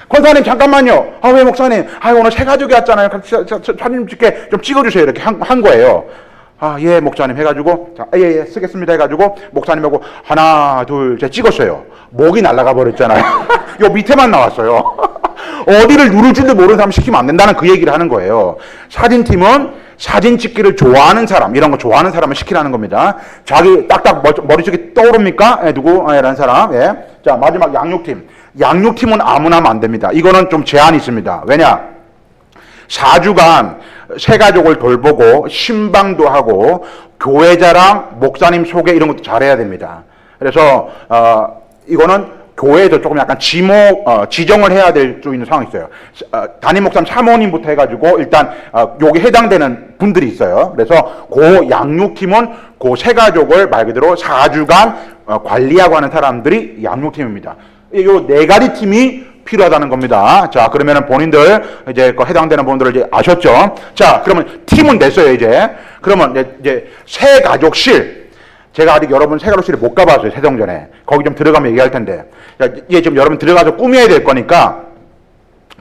권사님 잠깐만요. 왜 목사님? 오늘 새 가족이 왔잖아요. 사진 좀 찍어주세요. 이렇게 한 거예요. 예 목사님 해가지고 예 쓰겠습니다 해가지고 목사님하고 하나 둘 셋 찍었어요. 목이 날아가 버렸잖아요. 요 밑에만 나왔어요. 어디를 누를 줄도 모르는 사람 시키면 안 된다는 그 얘기를 하는 거예요. 사진팀은 사진 찍기를 좋아하는 사람, 이런 거 좋아하는 사람을 시키라는 겁니다. 자기 딱딱 머릿속에 떠오릅니까? 예, 누구? 예, 라는 사람. 예. 자, 마지막 양육팀. 양육팀은 아무나 하면 안 됩니다. 이거는 좀 제한이 있습니다. 왜냐? 4주간 새 가족을 돌보고 신방도 하고 교회 자랑, 목사님 소개 이런 것도 잘해야 됩니다. 그래서 이거는 교회에서 조금 약간 지정을 해야 될 수 있는 상황이 있어요. 담임 목사님 사모님부터 해가지고 일단 여기 해당되는 분들이 있어요. 그래서 그 양육팀은 그 새 가족을 말 그대로 4주간 관리하고 하는 사람들이 양육팀입니다. 요 네 가지 팀이 필요하다는 겁니다. 자, 그러면은 본인들 이제 그 해당되는 분들을 이제 아셨죠? 자, 그러면 팀은 됐어요, 이제. 그러면 이제 새 가족실. 제가 아직 여러분 새 가족실에 못 가봤어요, 세정전에. 거기 좀 들어가면 얘기할 텐데. 자, 이제 좀 여러분 들어가서 꾸며야 될 거니까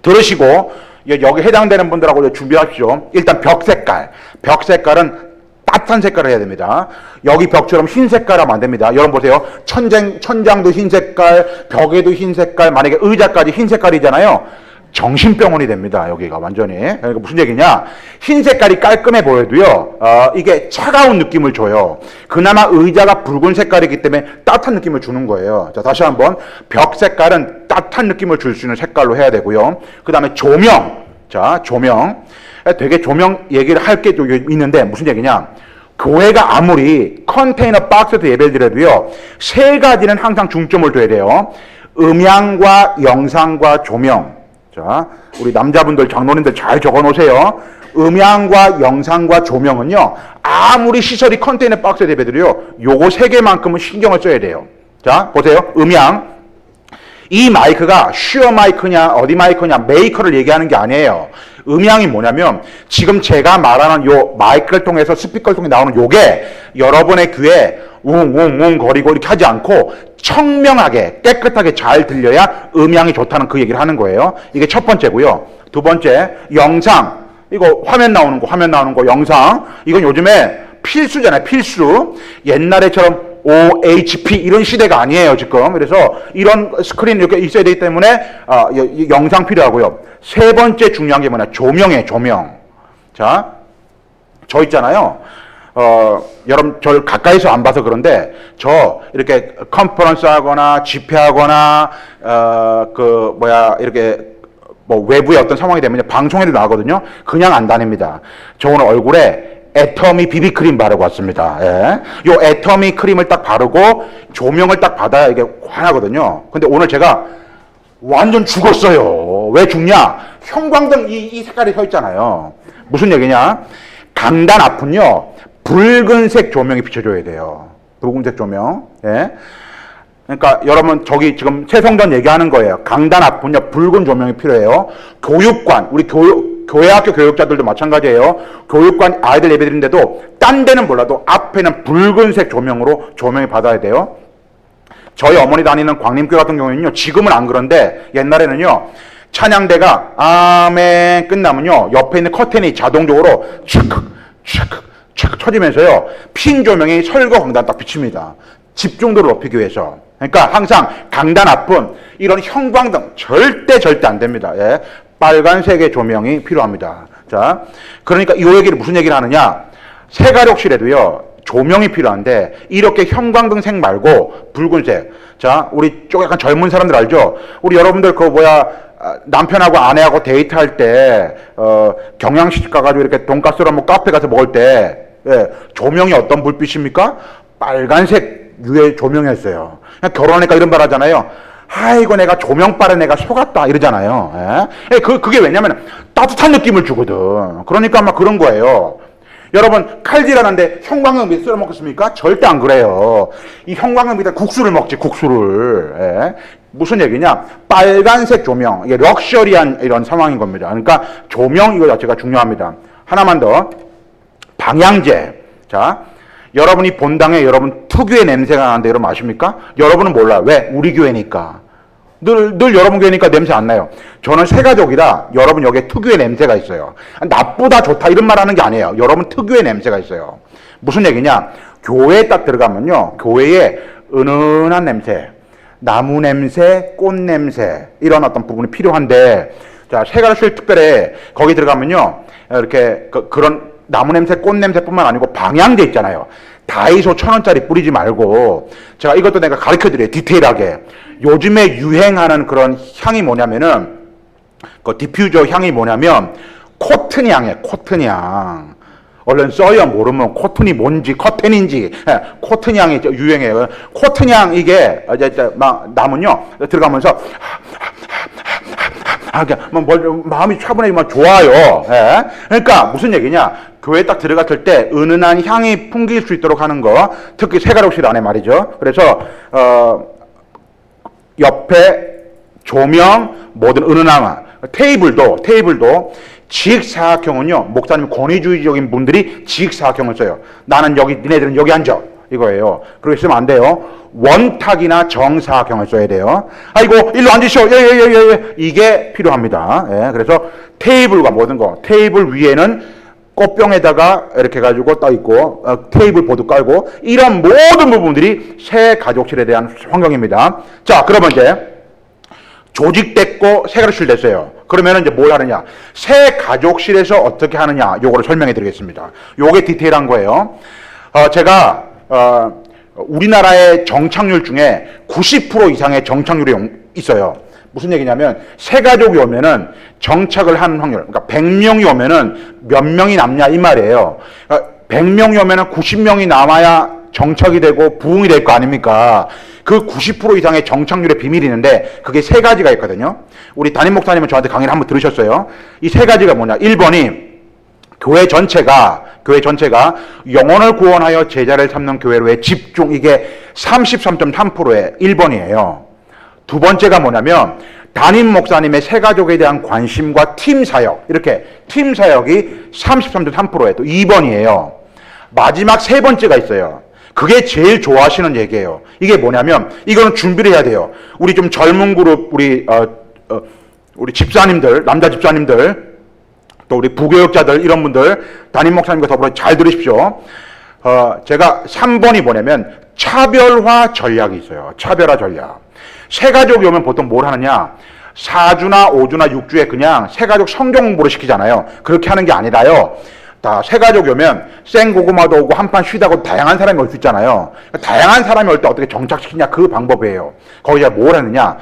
들으시고 여기 해당되는 분들하고 준비하십시오. 일단 벽 색깔. 벽 색깔은 따뜻한 색깔을 해야 됩니다. 여기 벽처럼 흰 색깔 하면 안 됩니다. 여러분 보세요. 천장도 흰 색깔, 벽에도 흰 색깔, 만약에 의자까지 흰 색깔이잖아요. 정신병원이 됩니다. 여기가 완전히. 그러니까 무슨 얘기냐? 흰 색깔이 깔끔해 보여도요. 이게 차가운 느낌을 줘요. 그나마 의자가 붉은 색깔이기 때문에 따뜻한 느낌을 주는 거예요. 자, 다시 한번 벽 색깔은 따뜻한 느낌을 줄 수 있는 색깔로 해야 되고요. 그 다음에 조명. 자, 조명. 되게 조명 얘기를 할 게 있는데 무슨 얘기냐? 교회가 아무리 컨테이너 박스에서 예배를 드려도요. 세 가지는 항상 중점을 둬야 돼요. 음향과 영상과 조명. 자, 우리 남자분들, 장로님들 잘 적어 놓으세요. 음향과 영상과 조명은요. 아무리 시설이 컨테이너 박스에 예배드려요. 요거 세 개만큼은 신경을 써야 돼요. 자, 보세요. 음향. 이 마이크가 슈어 마이크냐 어디 마이크냐 메이커를 얘기하는 게 아니에요. 음향이 뭐냐면 지금 제가 말하는 요 마이크를 통해서 스피커를 통해 나오는 요게 여러분의 귀에 웅웅웅 거리고 이렇게 하지 않고 청명하게 깨끗하게 잘 들려야 음향이 좋다는 그 얘기를 하는 거예요. 이게 첫 번째고요. 두 번째, 영상. 이거 화면 나오는 거 영상. 이건 요즘에 필수잖아요. 필수. 옛날에처럼 OHP 이런 시대가 아니에요, 지금. 그래서 이런 스크린 이렇게 있어야 되기 때문에 영상 필요하고요. 세 번째 중요한 게 뭐냐? 조명이에요, 조명. 자, 저 있잖아요. 여러분 저를 가까이서 안 봐서 그런데 저 이렇게 컨퍼런스 하거나 집회하거나 이렇게 뭐 외부의 어떤 상황이 되면 방송에도 나가거든요. 그냥 안 다닙니다. 저 오늘 얼굴에 애터미 비비크림 바르고 왔습니다. 예. 요 애터미 크림을 딱 바르고 조명을 딱 받아야 이게 환하거든요. 근데 오늘 제가 완전 죽었어요. 왜 죽냐? 형광등 이 색깔이 서 있잖아요. 무슨 얘기냐? 강단 앞은요. 붉은색 조명이 비춰줘야 돼요. 붉은색 조명. 예. 그러니까 여러분 저기 지금 새성전 얘기하는 거예요. 강단 앞은요. 붉은 조명이 필요해요. 교육관, 우리 교회 학교 교육자들도 마찬가지예요. 교육관 아이들 예배 드리는데도 딴 데는 몰라도 앞에는 붉은색 조명으로 조명이 받아야 돼요. 저희 어머니 다니는 광림교회 같은 경우에는요. 지금은 안 그런데 옛날에는요. 찬양대가 아멘 끝나면요. 옆에 있는 커튼이 자동적으로 촥 쳐지면서요. 핀 조명이 설거 강단 딱 비칩니다. 집중도를 높이기 위해서. 그러니까 항상 강단 앞은 이런 형광등 절대 안 됩니다. 예. 빨간색의 조명이 필요합니다. 자, 그러니까 이 얘기를 무슨 얘기를 하느냐? 새 가족실에도요. 조명이 필요한데 이렇게 형광등색 말고 붉은색. 자, 우리 쪽 약간 젊은 사람들 알죠? 우리 여러분들 남편하고 아내하고 데이트할 때 경양식 가가지고 이렇게 돈가스로 뭐 카페 가서 먹을 때 조명이 어떤 불빛입니까? 빨간색 유의 조명이었어요. 그냥 결혼하니까 이런 말 하잖아요. 아이고 내가 조명 빠른 애가 속았다 이러잖아요. 그게 왜냐면 따뜻한 느낌을 주거든. 그러니까 아마 그런 거예요. 여러분 칼질하는데 형광등 밑에 썰어 먹겠습니까? 절대 안 그래요. 이 형광등 밑에 국수를 먹지 국수를. 무슨 얘기냐? 빨간색 조명. 이게 럭셔리한 이런 상황인 겁니다. 그러니까 조명 이거 자체가 중요합니다. 하나만 더. 방향제. 자, 여러분이 본당에 여러분 특유의 냄새가 나는데 여러분 아십니까? 여러분은 몰라요. 왜? 우리 교회니까. 늘 여러분 교회니까 냄새 안 나요. 저는 새 가족이라 여러분 여기에 특유의 냄새가 있어요. 나쁘다 좋다 이런 말 하는 게 아니에요. 여러분 특유의 냄새가 있어요. 무슨 얘기냐? 교회에 딱 들어가면요. 교회에 은은한 냄새, 나무 냄새, 꽃 냄새 이런 어떤 부분이 필요한데 자, 새 가족실 특별히 거기 들어가면요. 이렇게 그런 나무 냄새, 꽃 냄새뿐만 아니고 방향제 있잖아요. 다이소 1,000원짜리 뿌리지 말고, 제가 이것도 내가 가르쳐 드려요. 디테일하게. 요즘에 유행하는 그런 향이 뭐냐면은, 그 디퓨저 향이 뭐냐면 코튼 향이에요. 코튼 향. 얼른 써요. 모르면 코튼이 뭔지 커튼인지. 코튼 향이 유행해요. 코튼 향 이게 이제 막 나면요 들어가면서 마음이 차분해지면 좋아요. 예. 그러니까 무슨 얘기냐? 교회 딱 들어갔을 때 은은한 향이 풍길 수 있도록 하는 거, 특히 세가족실 안에 말이죠. 그래서 옆에 조명, 모든 은은함, 테이블도 직사각형은요, 목사님 권위주의적인 분들이 직사각형을 써요. 나는 여기, 니네들은 여기 앉아. 이거예요. 그렇게 쓰면 안 돼요. 원탁이나 정사각형을 써야 돼요. 아이고, 일로 앉으시오. 예. 이게 필요합니다. 예. 그래서 테이블과 모든 거, 테이블 위에는 꽃병에다가 이렇게 해가지고 떠 있고, 테이블 보드 깔고, 이런 모든 부분들이 새 가족실에 대한 환경입니다. 자, 그러면 이제, 조직됐고 새 가족실 됐어요. 그러면 이제 뭘 하느냐? 새 가족실에서 어떻게 하느냐? 요거를 설명해 드리겠습니다. 요게 디테일한 거예요. 제가 우리나라의 정착률 중에 90% 이상의 정착률이 있어요. 무슨 얘기냐면 새 가족이 오면은 정착을 하는 확률, 그러니까 100명이 오면은 몇 명이 남냐 이 말이에요. 100명이 오면은 90명이 남아야 정착이 되고 부흥이 될 거 아닙니까? 그 90% 이상의 정착률의 비밀이 있는데 그게 세 가지가 있거든요. 우리 담임 목사님은 저한테 강의를 한번 들으셨어요. 이 세 가지가 뭐냐? 1번이 교회 전체가 영혼을 구원하여 제자를 삼는 교회로의 집중, 이게 33.3%의 1번이에요. 두 번째가 뭐냐면 담임 목사님의 새 가족에 대한 관심과 팀 사역, 이렇게 팀 사역이 33.3%에 또 2번이에요. 마지막 세 번째가 있어요. 그게 제일 좋아하시는 얘기예요. 이게 뭐냐면 이거는 준비를 해야 돼요. 우리 좀 젊은 그룹, 우리 집사님들, 남자 집사님들, 또 우리 부교역자들, 이런 분들 담임 목사님과 더불어 잘 들으십시오. 제가 3번이 뭐냐면 차별화 전략이 있어요. 차별화 전략. 새 가족이 오면 보통 뭘 하느냐? 4주나 5주나 6주에 그냥 새 가족 성경 공부를 시키잖아요. 그렇게 하는 게 아니라요. 다 새 가족이 오면 생고구마도 오고 한판 쉬다고 다양한 사람이 올 수 있잖아요. 다양한 사람이 올 때 어떻게 정착시키냐, 그 방법이에요. 거기서 뭘 하느냐?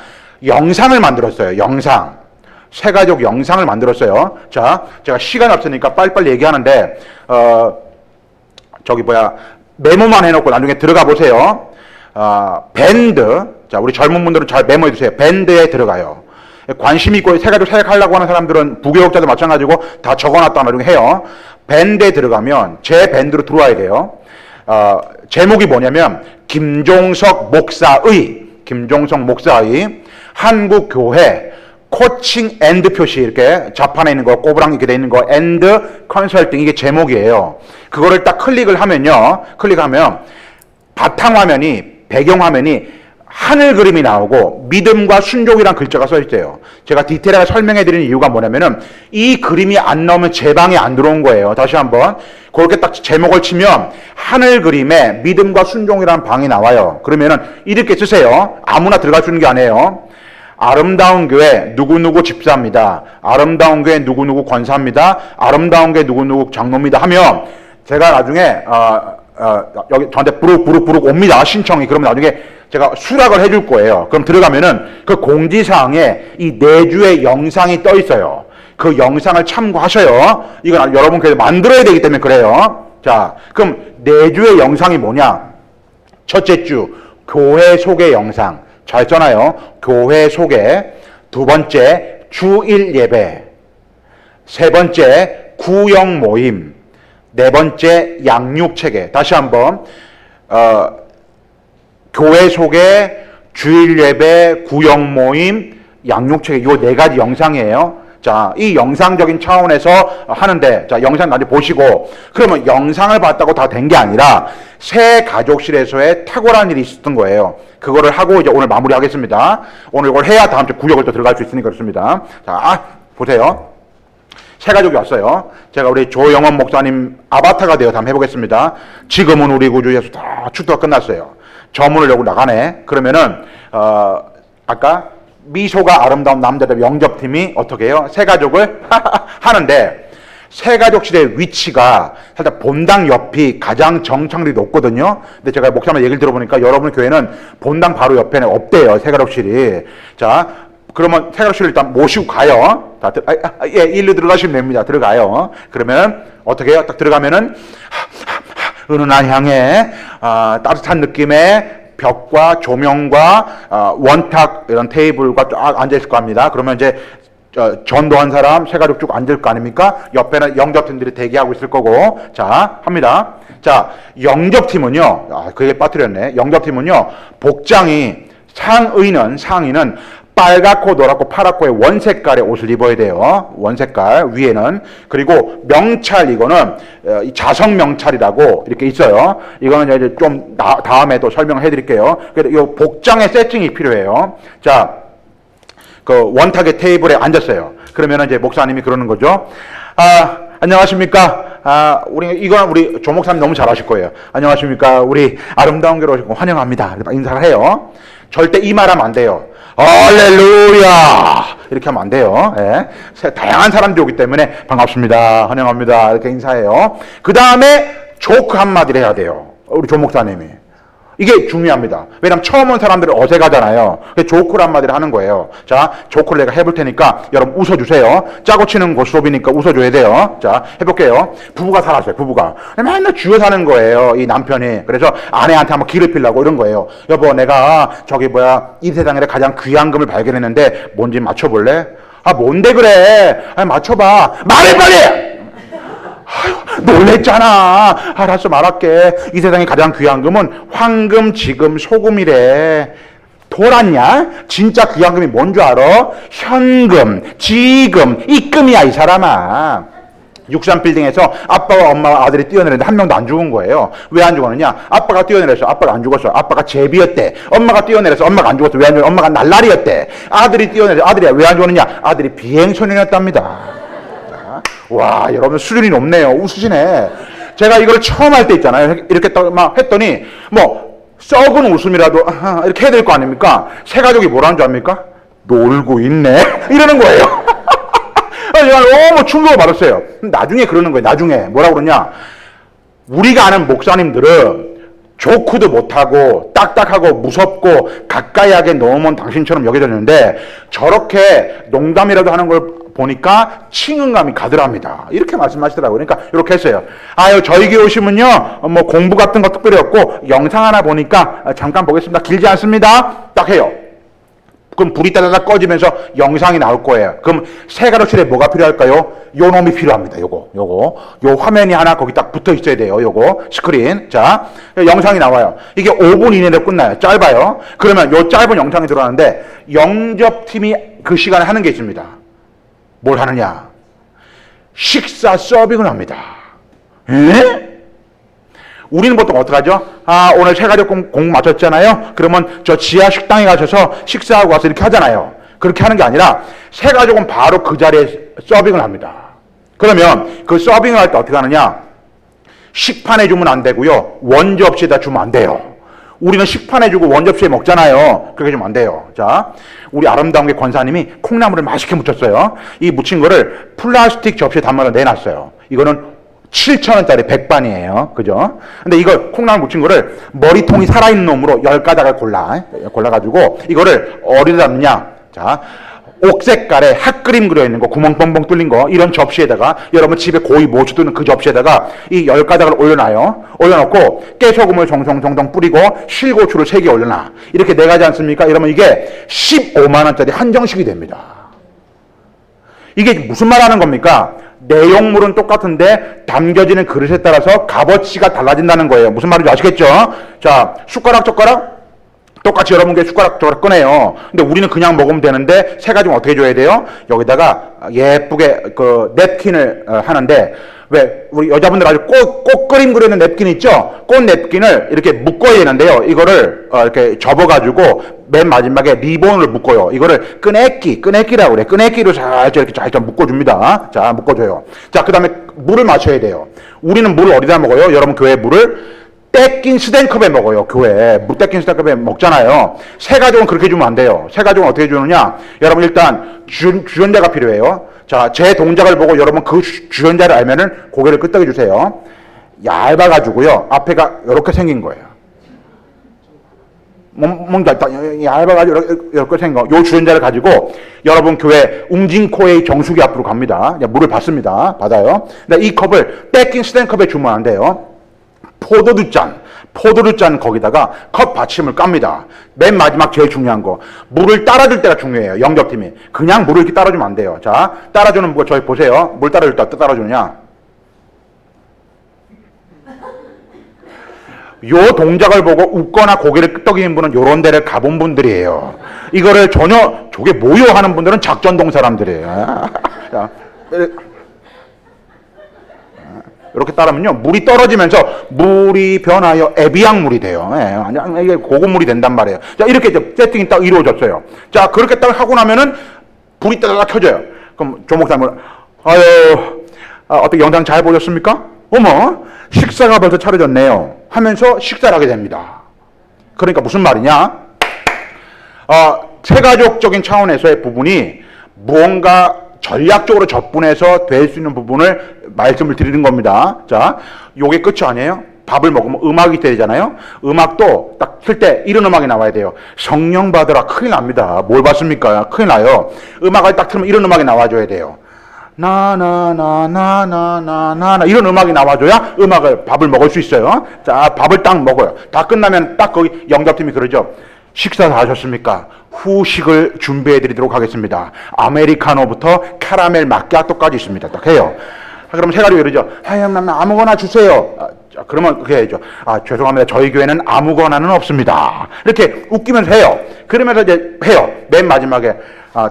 영상을 만들었어요. 영상. 새 가족 영상을 만들었어요. 자, 제가 시간이 없으니까 빨리빨리 얘기하는데 메모만 해놓고 나중에 들어가 보세요. 밴드. 자, 우리 젊은 분들은 잘 메모해 주세요. 밴드에 들어가요. 관심 있고 새 가족 사역하려고 하는 사람들은 부교역자도 마찬가지고 다 적어놨다 나중에 해요. 밴드에 들어가면 제 밴드로 들어와야 돼요. 제목이 뭐냐면 김종석 목사의 한국교회 코칭 앤드 표시, 이렇게 좌판에 있는 거, 꼬부랑 이렇게 돼 있는 거, 앤드 컨설팅, 이게 제목이에요. 그거를 딱 클릭을 하면요. 클릭하면 바탕화면이, 배경화면이 하늘 그림이 나오고 믿음과 순종이란 글자가 써 있어요. 제가 디테일하게 설명해 드리는 이유가 뭐냐면은 이 그림이 안 나오면 제 방에 안 들어온 거예요. 다시 한번 그렇게 딱 제목을 치면 하늘 그림에 믿음과 순종이라는 방이 나와요. 그러면은 이렇게 쓰세요. 아무나 들어갈 수 있는 게 아니에요. 아름다운 교회 누구누구 집사입니다. 아름다운 교회 누구누구 권사입니다. 아름다운 교회 누구누구 장로입니다 하면 제가 나중에 여기 저한테 부르륵 옵니다. 신청이. 그러면 나중에 제가 수락을 해줄 거예요. 그럼 들어가면은 그 공지사항에 이 4주의 영상이 떠 있어요. 그 영상을 참고하셔요. 이건 여러분 그래서 만들어야 되기 때문에 그래요. 자, 그럼 4주의 영상이 뭐냐? 첫째 주, 교회 소개 영상. 잘 써놔요. 교회 소개. 두 번째, 주일 예배. 세 번째, 구역 모임. 네 번째, 양육체계. 다시 한번 교회 소개, 주일 예배, 구역 모임, 양육체계, 요 4가지 영상이에요. 자, 이 영상적인 차원에서 하는데, 자, 영상 나중에 보시고, 그러면 영상을 봤다고 다 된 게 아니라 새 가족실에서의 탁월한 일이 있었던 거예요. 그거를 하고 이제 오늘 마무리하겠습니다. 오늘 이걸 해야 다음 주 구역을 또 들어갈 수 있으니까 그렇습니다. 자, 보세요. 새 가족이 왔어요. 제가 우리 조영원 목사님 아바타가 되어 한번 해보겠습니다. 지금은 우리 구주 예수 다 축도가 끝났어요. 저 문을 열고 나가네. 그러면은 아까 미소가 아름다운 남자들 영접팀이 어떻게 해요? 새 가족을 하는데 새가족실의 위치가 살짝 본당 옆이 가장 정착률이 높거든요. 근데 제가 목사님 얘기를 들어보니까 여러분 교회는 본당 바로 옆에는 없대요, 새가족실이. 자, 그러면 새가족실 일단 모시고 가요. 예, 일로 들어가시면 됩니다. 들어가요. 그러면 어떻게 해요? 딱 들어가면은 은은한 향에 따뜻한 느낌의 벽과 조명과 원탁 이런 테이블과 쫙 앉아 있을 겁니다. 그러면 이제 전도한 사람 새가족 쭉 앉을 거 아닙니까? 옆에는 영접팀들이 대기하고 있을 거고. 자, 합니다. 자, 영접팀은요. 그게 빠뜨렸네. 영접팀은요. 복장이 상의는 빨갛고 노랗고 파랗고의 원색깔의 옷을 입어야 돼요. 원색깔 위에는. 그리고 명찰, 이거는 자성 명찰이라고 이렇게 있어요. 이거는 이제 좀 다음에 또 설명해 드릴게요. 그래서 이 복장의 세팅이 필요해요. 자, 그 원탁의 테이블에 앉았어요. 그러면 이제 목사님이 그러는 거죠. 안녕하십니까. 우리 조 목사님 너무 잘하실 거예요. 안녕하십니까. 우리 아름다운 교회로 오신 거 환영합니다. 인사를 해요. 절대 이 말하면 안 돼요. 할렐루야! 이렇게 하면 안 돼요. 예. 다양한 사람들이 오기 때문에 반갑습니다. 환영합니다. 이렇게 인사해요. 그 다음에 조크 한마디를 해야 돼요. 우리 조 목사님이. 이게 중요합니다. 왜냐면 처음 온 사람들은 어색하잖아요. 조크를 한마디를 하는 거예요. 자, 조크를 내가 해볼 테니까 여러분 웃어주세요. 짜고 치는 거 수업이니까 웃어줘야 돼요. 자, 해볼게요. 부부가 살았어요. 부부가. 맨날 쥐어 사는 거예요. 이 남편이. 그래서 아내한테 한번 기를 피려고 이런 거예요. 여보, 내가 이 세상에 가장 귀한 금을 발견했는데 뭔지 맞춰볼래? 뭔데 그래? 맞춰봐. 말해 빨리! 아유, 놀랬잖아. 알았어, 말할게. 이 세상에 가장 귀한 금은 황금, 지금, 소금이래. 돌았냐? 진짜 귀한 금이 뭔 줄 알아? 현금, 지금, 입금이야, 이 사람아. 63빌딩에서 아빠와 엄마와 아들이 뛰어내렸는데 한 명도 안 죽은 거예요. 왜 안 죽었느냐? 아빠가 뛰어내려서 아빠가 안 죽었어. 아빠가 제비였대. 엄마가 뛰어내려서 엄마가 안 죽었어. 왜 안 죽었어? 엄마가 날라리였대. 아들이 뛰어내려서 아들이 왜 안 죽었느냐? 아들이 비행소년이었답니다. 와, 여러분 수준이 높네요. 웃으시네. 제가 이걸 처음 할 때 있잖아요. 이렇게 막 했더니 썩은 웃음이라도 이렇게 해야 될 거 아닙니까? 새가족이 뭐라는 줄 압니까? 놀고 있네. 이러는 거예요. 제가 너무 충격을 받았어요. 나중에 그러는 거예요. 나중에 뭐라고 그러냐? 우리가 아는 목사님들은 조크도 못하고 딱딱하고 무섭고 가까이 하게 넘어온 당신처럼 여겨졌는데 저렇게 농담이라도 하는 걸 보니까 친근감이 가더랍니다. 이렇게 말씀하시더라고요. 그러니까 이렇게 했어요. 저희 교회 오시면요, 공부 같은 거 특별히 없고 영상 하나 보니까 잠깐 보겠습니다. 길지 않습니다. 딱 해요. 그럼 불이 따다닥 꺼지면서 영상이 나올 거예요. 그럼 새가족실에 뭐가 필요할까요? 요 놈이 필요합니다. 요 화면이 하나 거기 딱 붙어 있어야 돼요. 요거 스크린. 자, 영상이 나와요. 이게 5분 이내로 끝나요. 짧아요. 그러면 요 짧은 영상이 들어가는데 영접팀이 그 시간에 하는 게 있습니다. 뭘 하느냐? 식사 서빙을 합니다. 에? 우리는 보통 어떻게 하죠? 오늘 새가족 공부 마쳤잖아요? 그러면 저 지하 식당에 가셔서 식사하고 와서 이렇게 하잖아요. 그렇게 하는 게 아니라 새가족은 바로 그 자리에 서빙을 합니다. 그러면 그 서빙을 할 때 어떻게 하느냐? 식판에 주면 안 되고요. 원접시에다 주면 안 돼요. 우리는 식판에 주고 원접시에 먹잖아요. 그렇게 주면 안 돼요. 자, 우리 아름다운 게 권사님이 콩나물을 맛있게 묻혔어요. 이 묻힌 거를 플라스틱 접시에 담아서 내놨어요. 이거는 7,000원짜리 백반이에요. 그죠? 근데 이걸 콩나물 묻힌 거를 머리통이 살아있는 놈으로 10가닥을 골라가지고 이거를 어디다 담느냐? 자, 옥색깔에 핫그림 그려있는 거, 구멍 뻥뻥 뚫린 거, 이런 접시에다가, 여러분 집에 고이 모주 두는 그 접시에다가 이 10가닥을 올려놔요. 올려놓고, 깨소금을 정성정성 뿌리고, 실고추를 3개 올려놔. 이렇게 4가지 않습니까? 이러면 이게 15만원짜리 한정식이 됩니다. 이게 무슨 말 하는 겁니까? 내용물은 똑같은데, 담겨지는 그릇에 따라서 값어치가 달라진다는 거예요. 무슨 말인지 아시겠죠? 자, 숟가락, 젓가락? 똑같이 여러분께 숟가락 젓가락 꺼내요. 근데 우리는 그냥 먹으면 되는데 새가족 어떻게 줘야 돼요? 여기다가 예쁘게 그 냅킨을 하는데 왜 우리 여자분들 아주 꽃 그림 그리는 냅킨 있죠? 꽃 냅킨을 이렇게 묶어야 되는데요. 이거를 이렇게 접어가지고 맨 마지막에 리본을 묶어요. 이거를 끄내끼라고 그래. 끄내끼로 살짝 이렇게 묶어줍니다. 자, 묶어줘요. 자, 그 다음에 물을 마셔야 돼요. 우리는 물을 어디다 먹어요? 여러분 교회 물을 떼낀 스탠컵에 먹어요. 교회 물 떼낀 스탠컵에 먹잖아요. 새가족은 그렇게 주면 안 돼요. 새가족은 어떻게 주느냐? 여러분 일단 주전자가 필요해요. 자, 제 동작을 보고 여러분 그 주전자를 알면은 고개를 끄덕여 주세요. 얇아가지고요. 앞에가 이렇게 생긴 거예요. 뭔가 얇아가지고 이렇게 생긴 거. 요 주전자를 가지고 여러분 교회 웅진코웨이 정수기 앞으로 갑니다. 물을 받습니다. 받아요. 근데 이 컵을 뺏긴 스탠컵에 주면 안 돼요. 포도주 잔 거기다가 컵 받침을 깝니다. 맨 마지막 제일 중요한 거. 물을 따라줄 때가 중요해요. 영접팀이. 그냥 물을 이렇게 따라주면 안 돼요. 자, 따라주는 거 저희 보세요. 물 따라줄 때 어떻게 따라주느냐. 요 동작을 보고 웃거나 고개를 끄덕이는 분은 요런 데를 가본 분들이에요. 이거를 전혀 저게 뭐요 하는 분들은 작전동 사람들이에요. 자, 이렇게 따르면요 물이 떨어지면서 물이 변하여 에비앙물이 돼요. 예, 이게 고급물이 된단 말이에요. 자, 이렇게 이제 세팅이 딱 이루어졌어요. 자, 그렇게 딱 하고 나면은 불이 따다닥 켜져요. 그럼 조목사님은 어떻게 영상 잘 보셨습니까? 어머, 식사가 벌써 차려졌네요 하면서 식사를 하게 됩니다. 그러니까 무슨 말이냐? 세가족적인 차원에서의 부분이 무언가 전략적으로 접근해서 될 수 있는 부분을 말씀을 드리는 겁니다. 자, 요게 끝이 아니에요. 밥을 먹으면 음악이 되잖아요. 음악도 딱 틀 때 이런 음악이 나와야 돼요. 성령 받으라. 큰일 납니다. 뭘 받습니까? 큰일 나요. 음악을 딱 틀면 이런 음악이 나와줘야 돼요. 나나나나나나나 이런 음악이 나와줘야 밥을 먹을 수 있어요. 자, 밥을 딱 먹어요. 다 끝나면 딱 거기 영접팀이 그러죠. 식사 다 하셨습니까? 후식을 준비해 드리도록 하겠습니다. 아메리카노부터 카라멜 마키아토까지 있습니다. 딱 해요. 그러면 세 가지고 이러죠. 형님 아무거나 주세요. 그러면 그렇게 해야죠. 죄송합니다. 저희 교회는 아무거나는 없습니다. 이렇게 웃기면서 해요. 그러면서 이제 해요. 맨 마지막에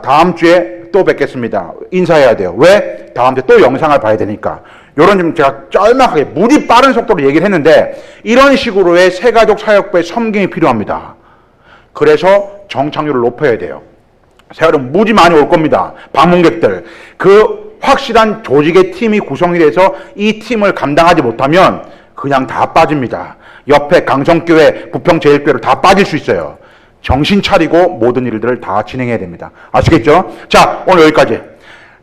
다음 주에 또 뵙겠습니다. 인사해야 돼요. 왜? 다음 주에 또 영상을 봐야 되니까. 요런 좀 제가 짤막하게 무지 빠른 속도로 얘기를 했는데 이런 식으로의 세가족 사역부의 섬김이 필요합니다. 그래서 정착률을 높여야 돼요. 세월은 무지 많이 올 겁니다. 방문객들. 그 확실한 조직의 팀이 구성이 돼서 이 팀을 감당하지 못하면 그냥 다 빠집니다. 옆에 강성교회, 부평제일교회로 다 빠질 수 있어요. 정신 차리고 모든 일들을 다 진행해야 됩니다. 아시겠죠? 자, 오늘 여기까지.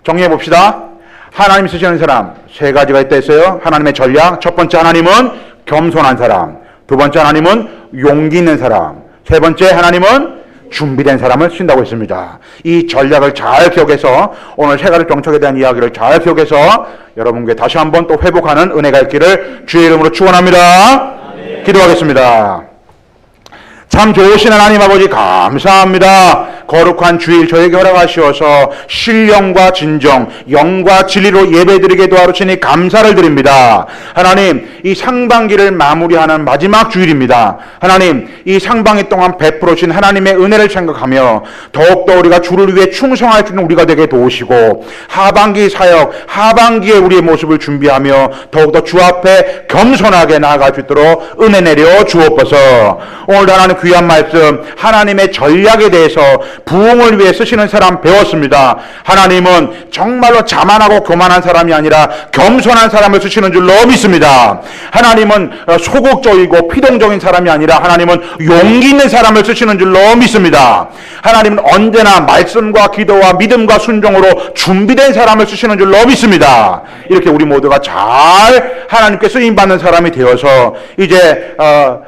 정리해 봅시다. 하나님 쓰시는 사람 세 가지가 있다 했어요. 하나님의 전략. 첫 번째 하나님은 겸손한 사람. 두 번째 하나님은 용기 있는 사람. 세 번째 하나님은 준비된 사람을 쓰신다고 했습니다. 이 전략을 잘 기억해서 오늘 세 가지 정책에 대한 이야기를 잘 기억해서 여러분께 다시 한번 또 회복하는 은혜가 있기를 주의 이름으로 축원합니다. 기도하겠습니다. 참 좋으신 하나님 아버지 감사합니다. 거룩한 주일 저에게 허락하시어서 신령과 진정, 영과 진리로 예배드리게 도와주시니 감사를 드립니다. 하나님, 이 상반기를 마무리하는 마지막 주일입니다. 하나님, 이 상반기 동안 베풀어 주신 하나님의 은혜를 생각하며 더욱더 우리가 주를 위해 충성할 수 있는 우리가 되게 도우시고 하반기 사역, 하반기에 우리의 모습을 준비하며 더욱더 주 앞에 겸손하게 나아갈 수 있도록 은혜 내려 주옵소서. 오늘 하나님 귀한 말씀, 하나님의 전략에 대해서 부흥을 위해 쓰시는 사람 배웠습니다. 하나님은 정말로 자만하고 교만한 사람이 아니라 겸손한 사람을 쓰시는 줄로 믿습니다. 하나님은 소극적이고 피동적인 사람이 아니라 하나님은 용기 있는 사람을 쓰시는 줄로 믿습니다. 하나님은 언제나 말씀과 기도와 믿음과 순종으로 준비된 사람을 쓰시는 줄로 믿습니다. 이렇게 우리 모두가 잘 하나님께 쓰임받는 사람이 되어서 이제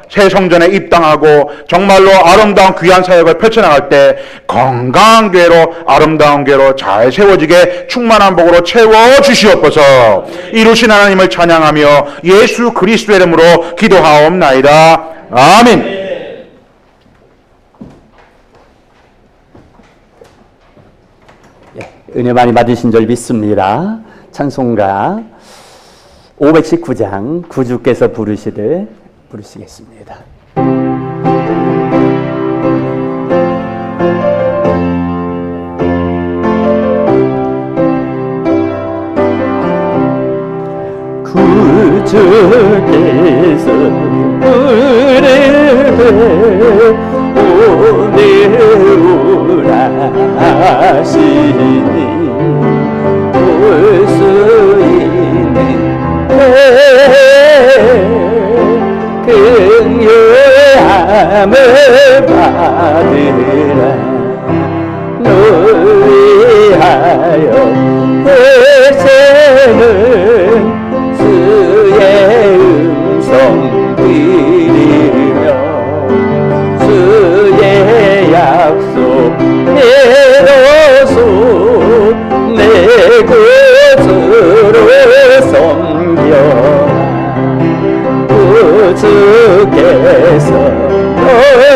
새 성전에 입당하고 정말로 아름다운 귀한 사역을 펼쳐나갈 때 건강한 교회로 아름다운 교회로 잘 세워지게 충만한 복으로 채워주시옵소서. 이루신 하나님을 찬양하며 예수 그리스도의 이름으로 기도하옵나이다. 아멘. 은혜 많이 받으신 줄 믿습니다. 찬송가 519장 구주께서 부르시되 부르시겠습니다. 구주께서 부르되 오늘오라 하시니 올 수 있는 긍휼함을 받으라 널 위하여 내새는 주의 음성 들으며 주의 약속 내로소 내 구주를 섬겨 구주께서 너의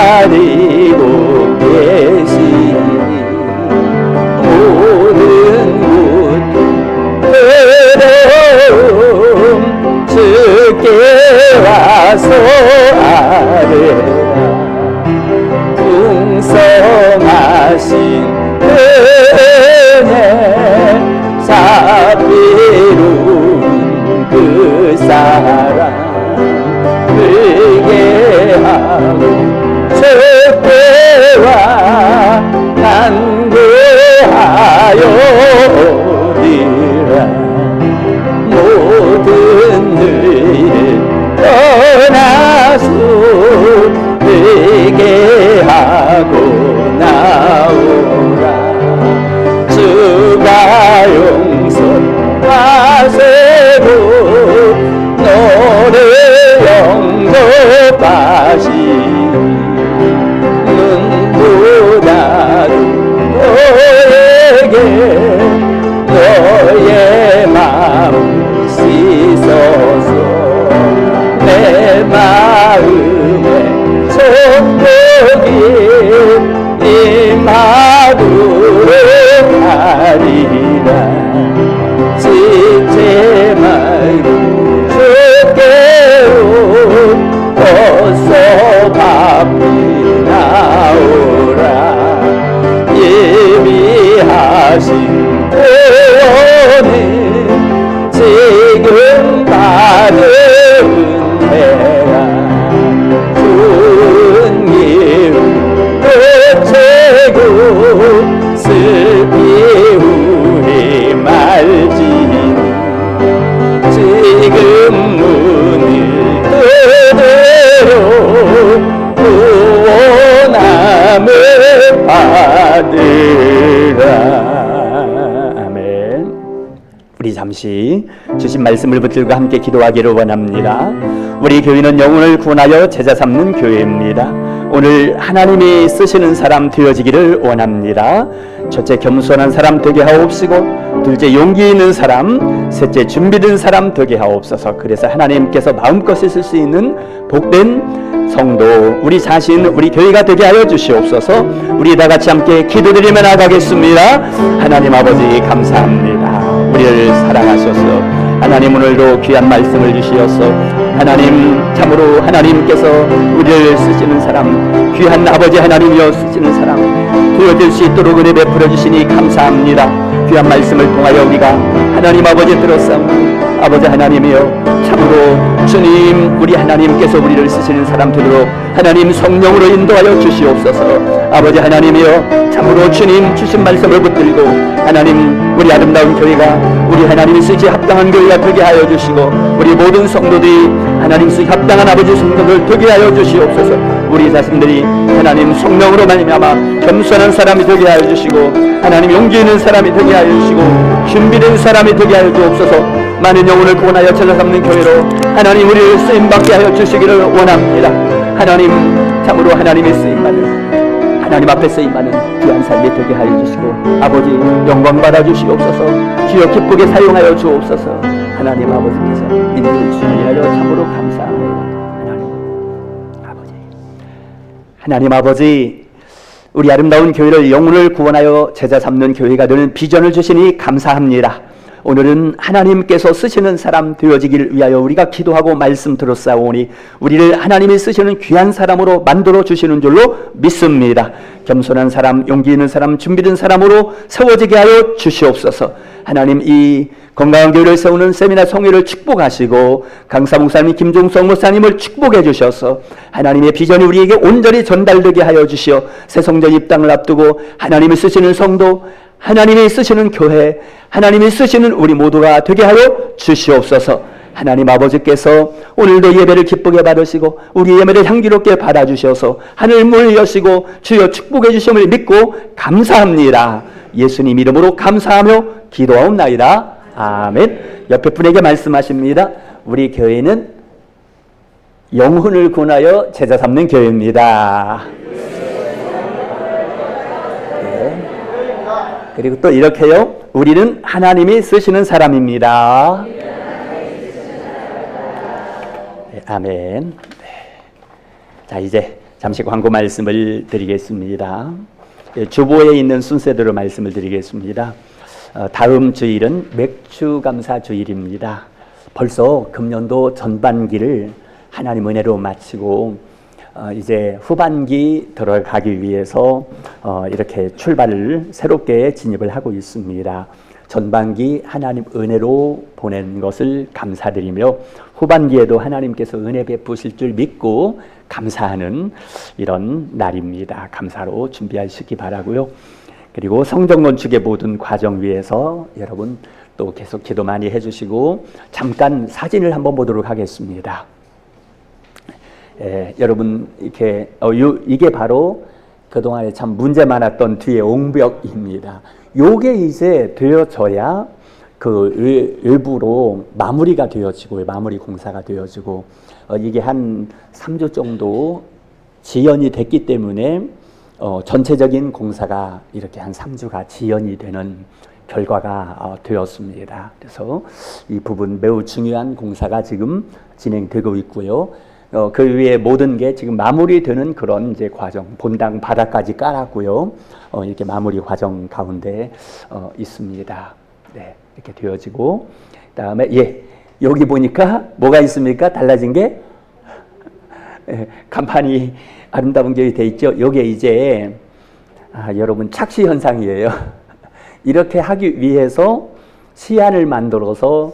기다리고 계시니 모든 고통 주께 와서 아뢰라 풍성하신 은혜 사비로운 그 사랑 회개하고 주께와 간구하여오리라 모든 일을 떠나서 회개하고 나오라 주가 용서하시고 너를 영접하시니 눈보다도 너에게 너의 마음 씻어서 내 마음에 천국이 임하도록 하리라 지체 말고 주께로 어서 바삐 나오라 예비하신 구원은 지금 받은 은혜라 분기후 끝이고 슬피 후에 말지니 지금 문을 뜯으러 구원함을 받으라. 아멘. 우리 잠시 주신 말씀을 붙들고 함께 기도하기를 원합니다. 우리 교회는 영혼을 구원하여 제자 삼는 교회입니다. 오늘 하나님이 쓰시는 사람 되어지기를 원합니다. 첫째, 겸손한 사람 되게 하옵시고, 둘째, 용기 있는 사람, 셋째, 준비된 사람 되게 하옵소서. 그래서 하나님께서 마음껏 쓰실 수 있는 복된 성도, 우리 자신, 우리 교회가 되게 하여 주시옵소서. 우리 다 같이 함께 기도드리며 나가겠습니다. 하나님 아버지 감사합니다. 우리를 사랑하셔서 하나님 오늘도 귀한 말씀을 주시어서 하나님 참으로 하나님께서 우리를 쓰시는 사람, 귀한 아버지 하나님이여 쓰시는 사람 되어질 수 있도록 은혜 베풀어 주시니 감사합니다. 귀한 말씀을 통하여 우리가 하나님 아버지 들었사오니 아버지 하나님이여 참으로 주님 우리 하나님께서 우리를 쓰시는 사람 되도록 하나님 성령으로 인도하여 주시옵소서. 아버지 하나님이여 참으로 주님 주신 말씀을 붙들고 하나님 우리 아름다운 교회가 우리 하나님이 쓰지 합당한 교회가 되게 하여 주시고 우리 모든 성도들이 하나님 쓰기 합당한 아버지 성도들 되게 하여 주시옵소서. 우리 자신들이 하나님 성령으로 말미암아 겸손한 사람이 되게 하여 주시고 하나님 용기 있는 사람이 되게 하여 주시고 준비된 사람이 되게 하여 주옵소서. 많은 영혼을 구원하여 찾아삼는 교회로 하나님 우리를 쓰임받게 하여 주시기를 원합니다. 하나님 참으로 하나님의 쓰임받는 하나님 앞에 쓰임받는 귀한 삶이 되게 하여 주시고 아버지 영광 받아 주시옵소서. 주여 기쁘게 사용하여 주옵소서. 하나님 아버지께서 인도해 주시니 하여 참으로 감사합니다. 하나님 아버지 우리 아름다운 교회를 영혼을 구원하여 제자 삼는 교회가 되는 비전을 주시니 감사합니다. 오늘은 하나님께서 쓰시는 사람 되어지기를 위하여 우리가 기도하고 말씀 들었사오니 우리를 하나님이 쓰시는 귀한 사람으로 만들어 주시는 줄로 믿습니다. 겸손한 사람, 용기 있는 사람, 준비된 사람으로 세워지게 하여 주시옵소서. 하나님 이 건강한 교회를 세우는 세미나 성회를 축복하시고 강사 목사님, 김종성 목사님을 축복해 주셔서 하나님의 비전이 우리에게 온전히 전달되게 하여 주시어 새성전 입당을 앞두고 하나님이 쓰시는 성도, 하나님이 쓰시는 교회, 하나님이 쓰시는 우리 모두가 되게 하여 주시옵소서. 하나님 아버지께서 오늘도 예배를 기쁘게 받으시고 우리 예배를 향기롭게 받아주셔서 하늘 문을 여시고 주여 축복해 주심을 믿고 감사합니다. 예수님 이름으로 감사하며 기도하옵나이다. 아멘. 옆에 분에게 말씀하십니다. 우리 교회는 영혼을 구원하여 제자 삼는 교회입니다. 네. 그리고 또 이렇게요. 우리는 하나님이 쓰시는 사람입니다. 네, 아멘. 네. 자, 이제 잠시 광고 말씀을 드리겠습니다. 주보에 있는 순서대로 말씀을 드리겠습니다. 다음 주일은 맥주 감사 주일입니다. 벌써 금년도 전반기를 하나님 은혜로 마치고 이제 후반기 들어가기 위해서 이렇게 출발을 새롭게 진입을 하고 있습니다. 전반기 하나님 은혜로 보낸 것을 감사드리며 후반기에도 하나님께서 은혜 베푸실 줄 믿고 감사하는 이런 날입니다. 감사로 준비하시기 바라고요. 그리고 성전 건축의 모든 과정 위해서 여러분 또 계속 기도 많이 해주시고 잠깐 사진을 한번 보도록 하겠습니다. 여러분 이렇게 이게 바로 그동안에 참 문제 많았던 뒤에 옹벽입니다. 요게 이제 되어져야 그 일부로 마무리가 되어지고 마무리 공사가 되어지고 이게 한 3주 정도 지연이 됐기 때문에 전체적인 공사가 이렇게 한 3주가 지연이 되는 결과가 되었습니다. 그래서 이 부분 매우 중요한 공사가 지금 진행되고 있고요. 그 위에 모든 게 지금 마무리되는 그런 이제 과정, 본당 바닥까지 깔았고요. 이렇게 마무리 과정 가운데 있습니다. 네, 이렇게 되어지고 그다음에 여기 보니까 뭐가 있습니까? 달라진 게 간판이 아름다운 교회 돼 있죠. 이게 이제 여러분 착시 현상이에요. 이렇게 하기 위해서 시안을 만들어서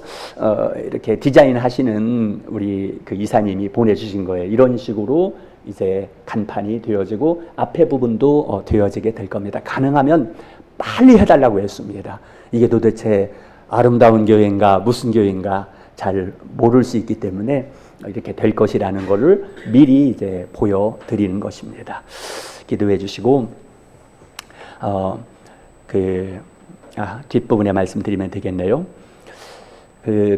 이렇게 디자인하시는 우리 그 이사님이 보내주신 거예요. 이런 식으로 이제 간판이 되어지고 앞에 부분도 되어지게 될 겁니다. 가능하면 빨리 해달라고 했습니다. 이게 도대체 아름다운 교회인가 무슨 교회인가 잘 모를 수 있기 때문에 이렇게 될 것이라는 것을 미리 이제 보여드리는 것입니다. 기도해 주시고 뒷부분에 말씀드리면 되겠네요.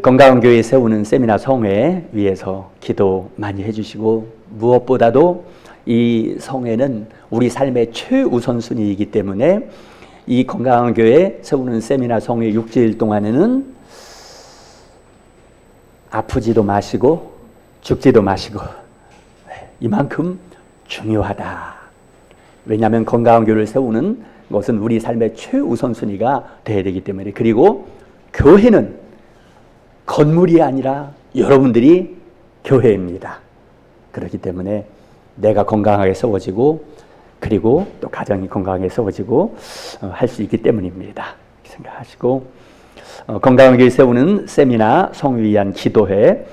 건강한 교회 세우는 세미나 성회 위해서 기도 많이 해주시고 무엇보다도 이 성회는 우리 삶의 최우선순위이기 때문에 이 건강한 교회 세우는 세미나 성회 6주일 동안에는 아프지도 마시고 죽지도 마시고 이만큼 중요하다. 왜냐하면 건강한 교회를 세우는 것은 우리 삶의 최우선순위가 되어야 되기 때문에 그리고 교회는 건물이 아니라 여러분들이 교회입니다. 그렇기 때문에 내가 건강하게 세워지고 그리고 또 가정이 건강하게 세워지고 할 수 있기 때문입니다. 생각하시고 건강한 교회 세우는 세미나 성회 위한 기도회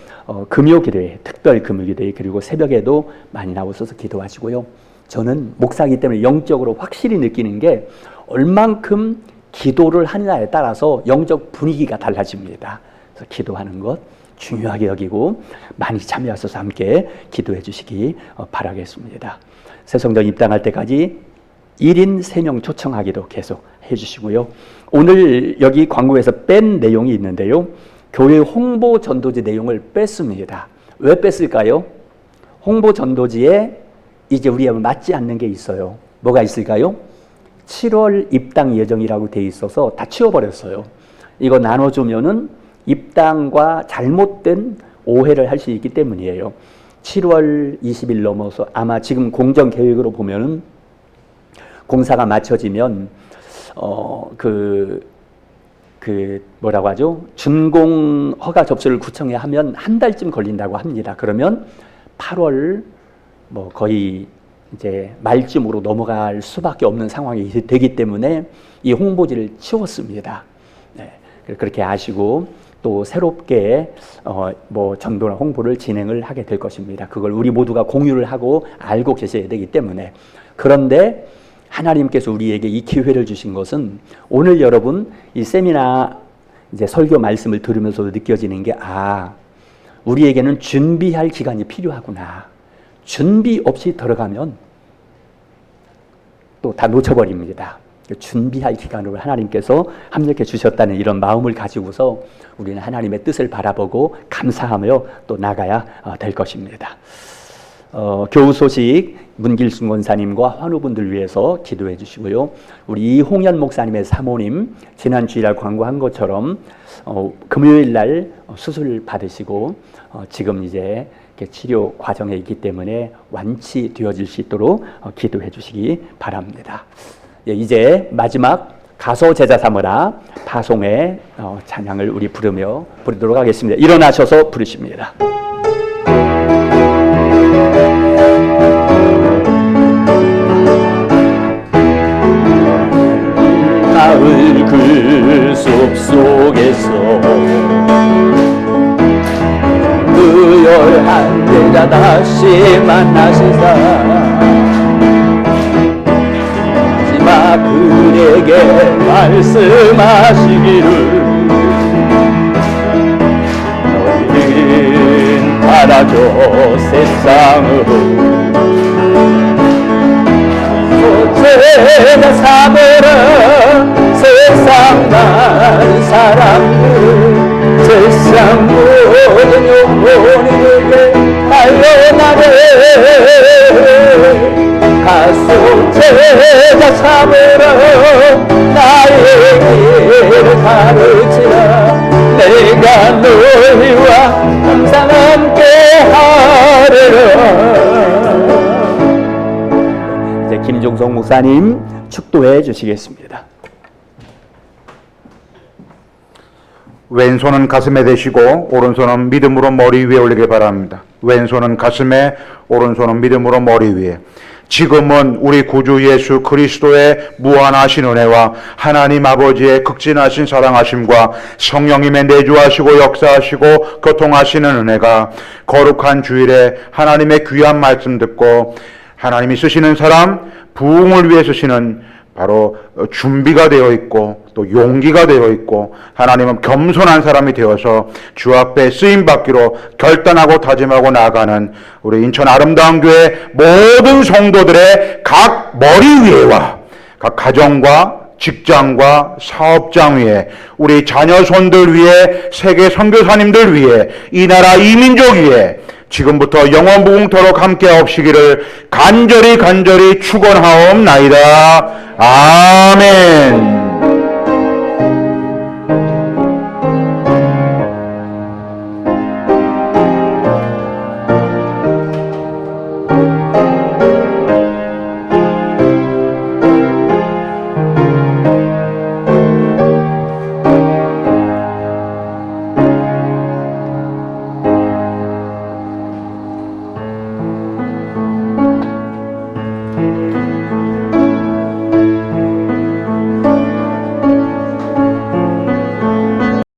금요기도회 특별 금요기도회 그리고 새벽에도 많이 나오셔서 기도하시고요. 저는 목사이기 때문에 영적으로 확실히 느끼는 게 얼만큼 기도를 하느냐에 따라서 영적 분위기가 달라집니다. 그래서 기도하는 것 중요하게 여기고 많이 참여하셔서 함께 기도해 주시기 바라겠습니다. 새성전 입당할 때까지 1인 3명 초청하기도 계속 해주시고요. 오늘 여기 광고에서 뺀 내용이 있는데요. 교회 홍보 전도지 내용을 뺐습니다. 왜 뺐을까요? 홍보 전도지에 이제 우리와 맞지 않는 게 있어요. 뭐가 있을까요? 7월 입당 예정이라고 돼 있어서 다 치워버렸어요. 이거 나눠주면은 입당과 잘못된 오해를 할 수 있기 때문이에요. 7월 20일 넘어서 아마 지금 공정 계획으로 보면은 공사가 마쳐지면 뭐라고 하죠? 준공 허가 접수를 구청에 하면 한 달쯤 걸린다고 합니다. 그러면 8월 뭐 거의 이제 말쯤으로 넘어갈 수밖에 없는 상황이 되기 때문에 이 홍보지를 치웠습니다. 네, 그렇게 아시고 또 새롭게 뭐 전도나 홍보를 진행을 하게 될 것입니다. 그걸 우리 모두가 공유를 하고 알고 계셔야 되기 때문에. 그런데 하나님께서 우리에게 이 기회를 주신 것은 오늘 여러분 이 세미나 이제 설교 말씀을 들으면서도 느껴지는 게 우리에게는 준비할 기간이 필요하구나. 준비 없이 들어가면 또 다 놓쳐버립니다. 준비할 기간으로 하나님께서 합력해 주셨다는 이런 마음을 가지고서 우리는 하나님의 뜻을 바라보고 감사하며 또 나가야 될 것입니다. 교우 소식 문길순 권사님과 환우분들 위해서 기도해 주시고요. 우리 이홍현 목사님의 사모님 지난 주일날 광고한 것처럼 금요일 날 수술 받으시고 지금 이제 치료 과정에 있기 때문에 완치되어질 수 있도록 기도해 주시기 바랍니다. 이제 마지막 가소 제자 삼으라 파송의 찬양을 우리 부르도록 하겠습니다. 일어나셔서 부르십니다. 가을 그 숲속에서 의열한 때가 다시 만나시사 마지막 그에게 말씀하시기를 너희는 가라져 세상으로 제자 삼으라 세상 많은 사람들 세상 모든 영혼에게 달려나네 가소 제자 삼으라 나의 길을 가르치라 내가 너희와 항상 함께 하리라. 이제 김종성 목사님 축도해 주시겠습니다. 왼손은 가슴에 대시고 오른손은 믿음으로 머리 위에 올리길 바랍니다. 왼손은 가슴에, 오른손은 믿음으로 머리 위에. 지금은 우리 구주 예수 그리스도의 무한하신 은혜와 하나님 아버지의 극진하신 사랑하심과 성령님의 내주하시고 역사하시고 교통하시는 은혜가 거룩한 주일에 하나님의 귀한 말씀 듣고 하나님이 쓰시는 사람, 부흥을 위해 쓰시는 바로 준비가 되어 있고 또 용기가 되어 있고 하나님은 겸손한 사람이 되어서 주 앞에 쓰임받기로 결단하고 다짐하고 나아가는 우리 인천 아름다운 교회 모든 성도들의 각 머리 위에와 각 가정과 직장과 사업장 위에 우리 자녀손들 위에 세계 선교사님들 위에 이 나라 이 민족 위에 지금부터 영원부흥토록 함께 하옵시기를 간절히 축원하옵나이다. 아멘.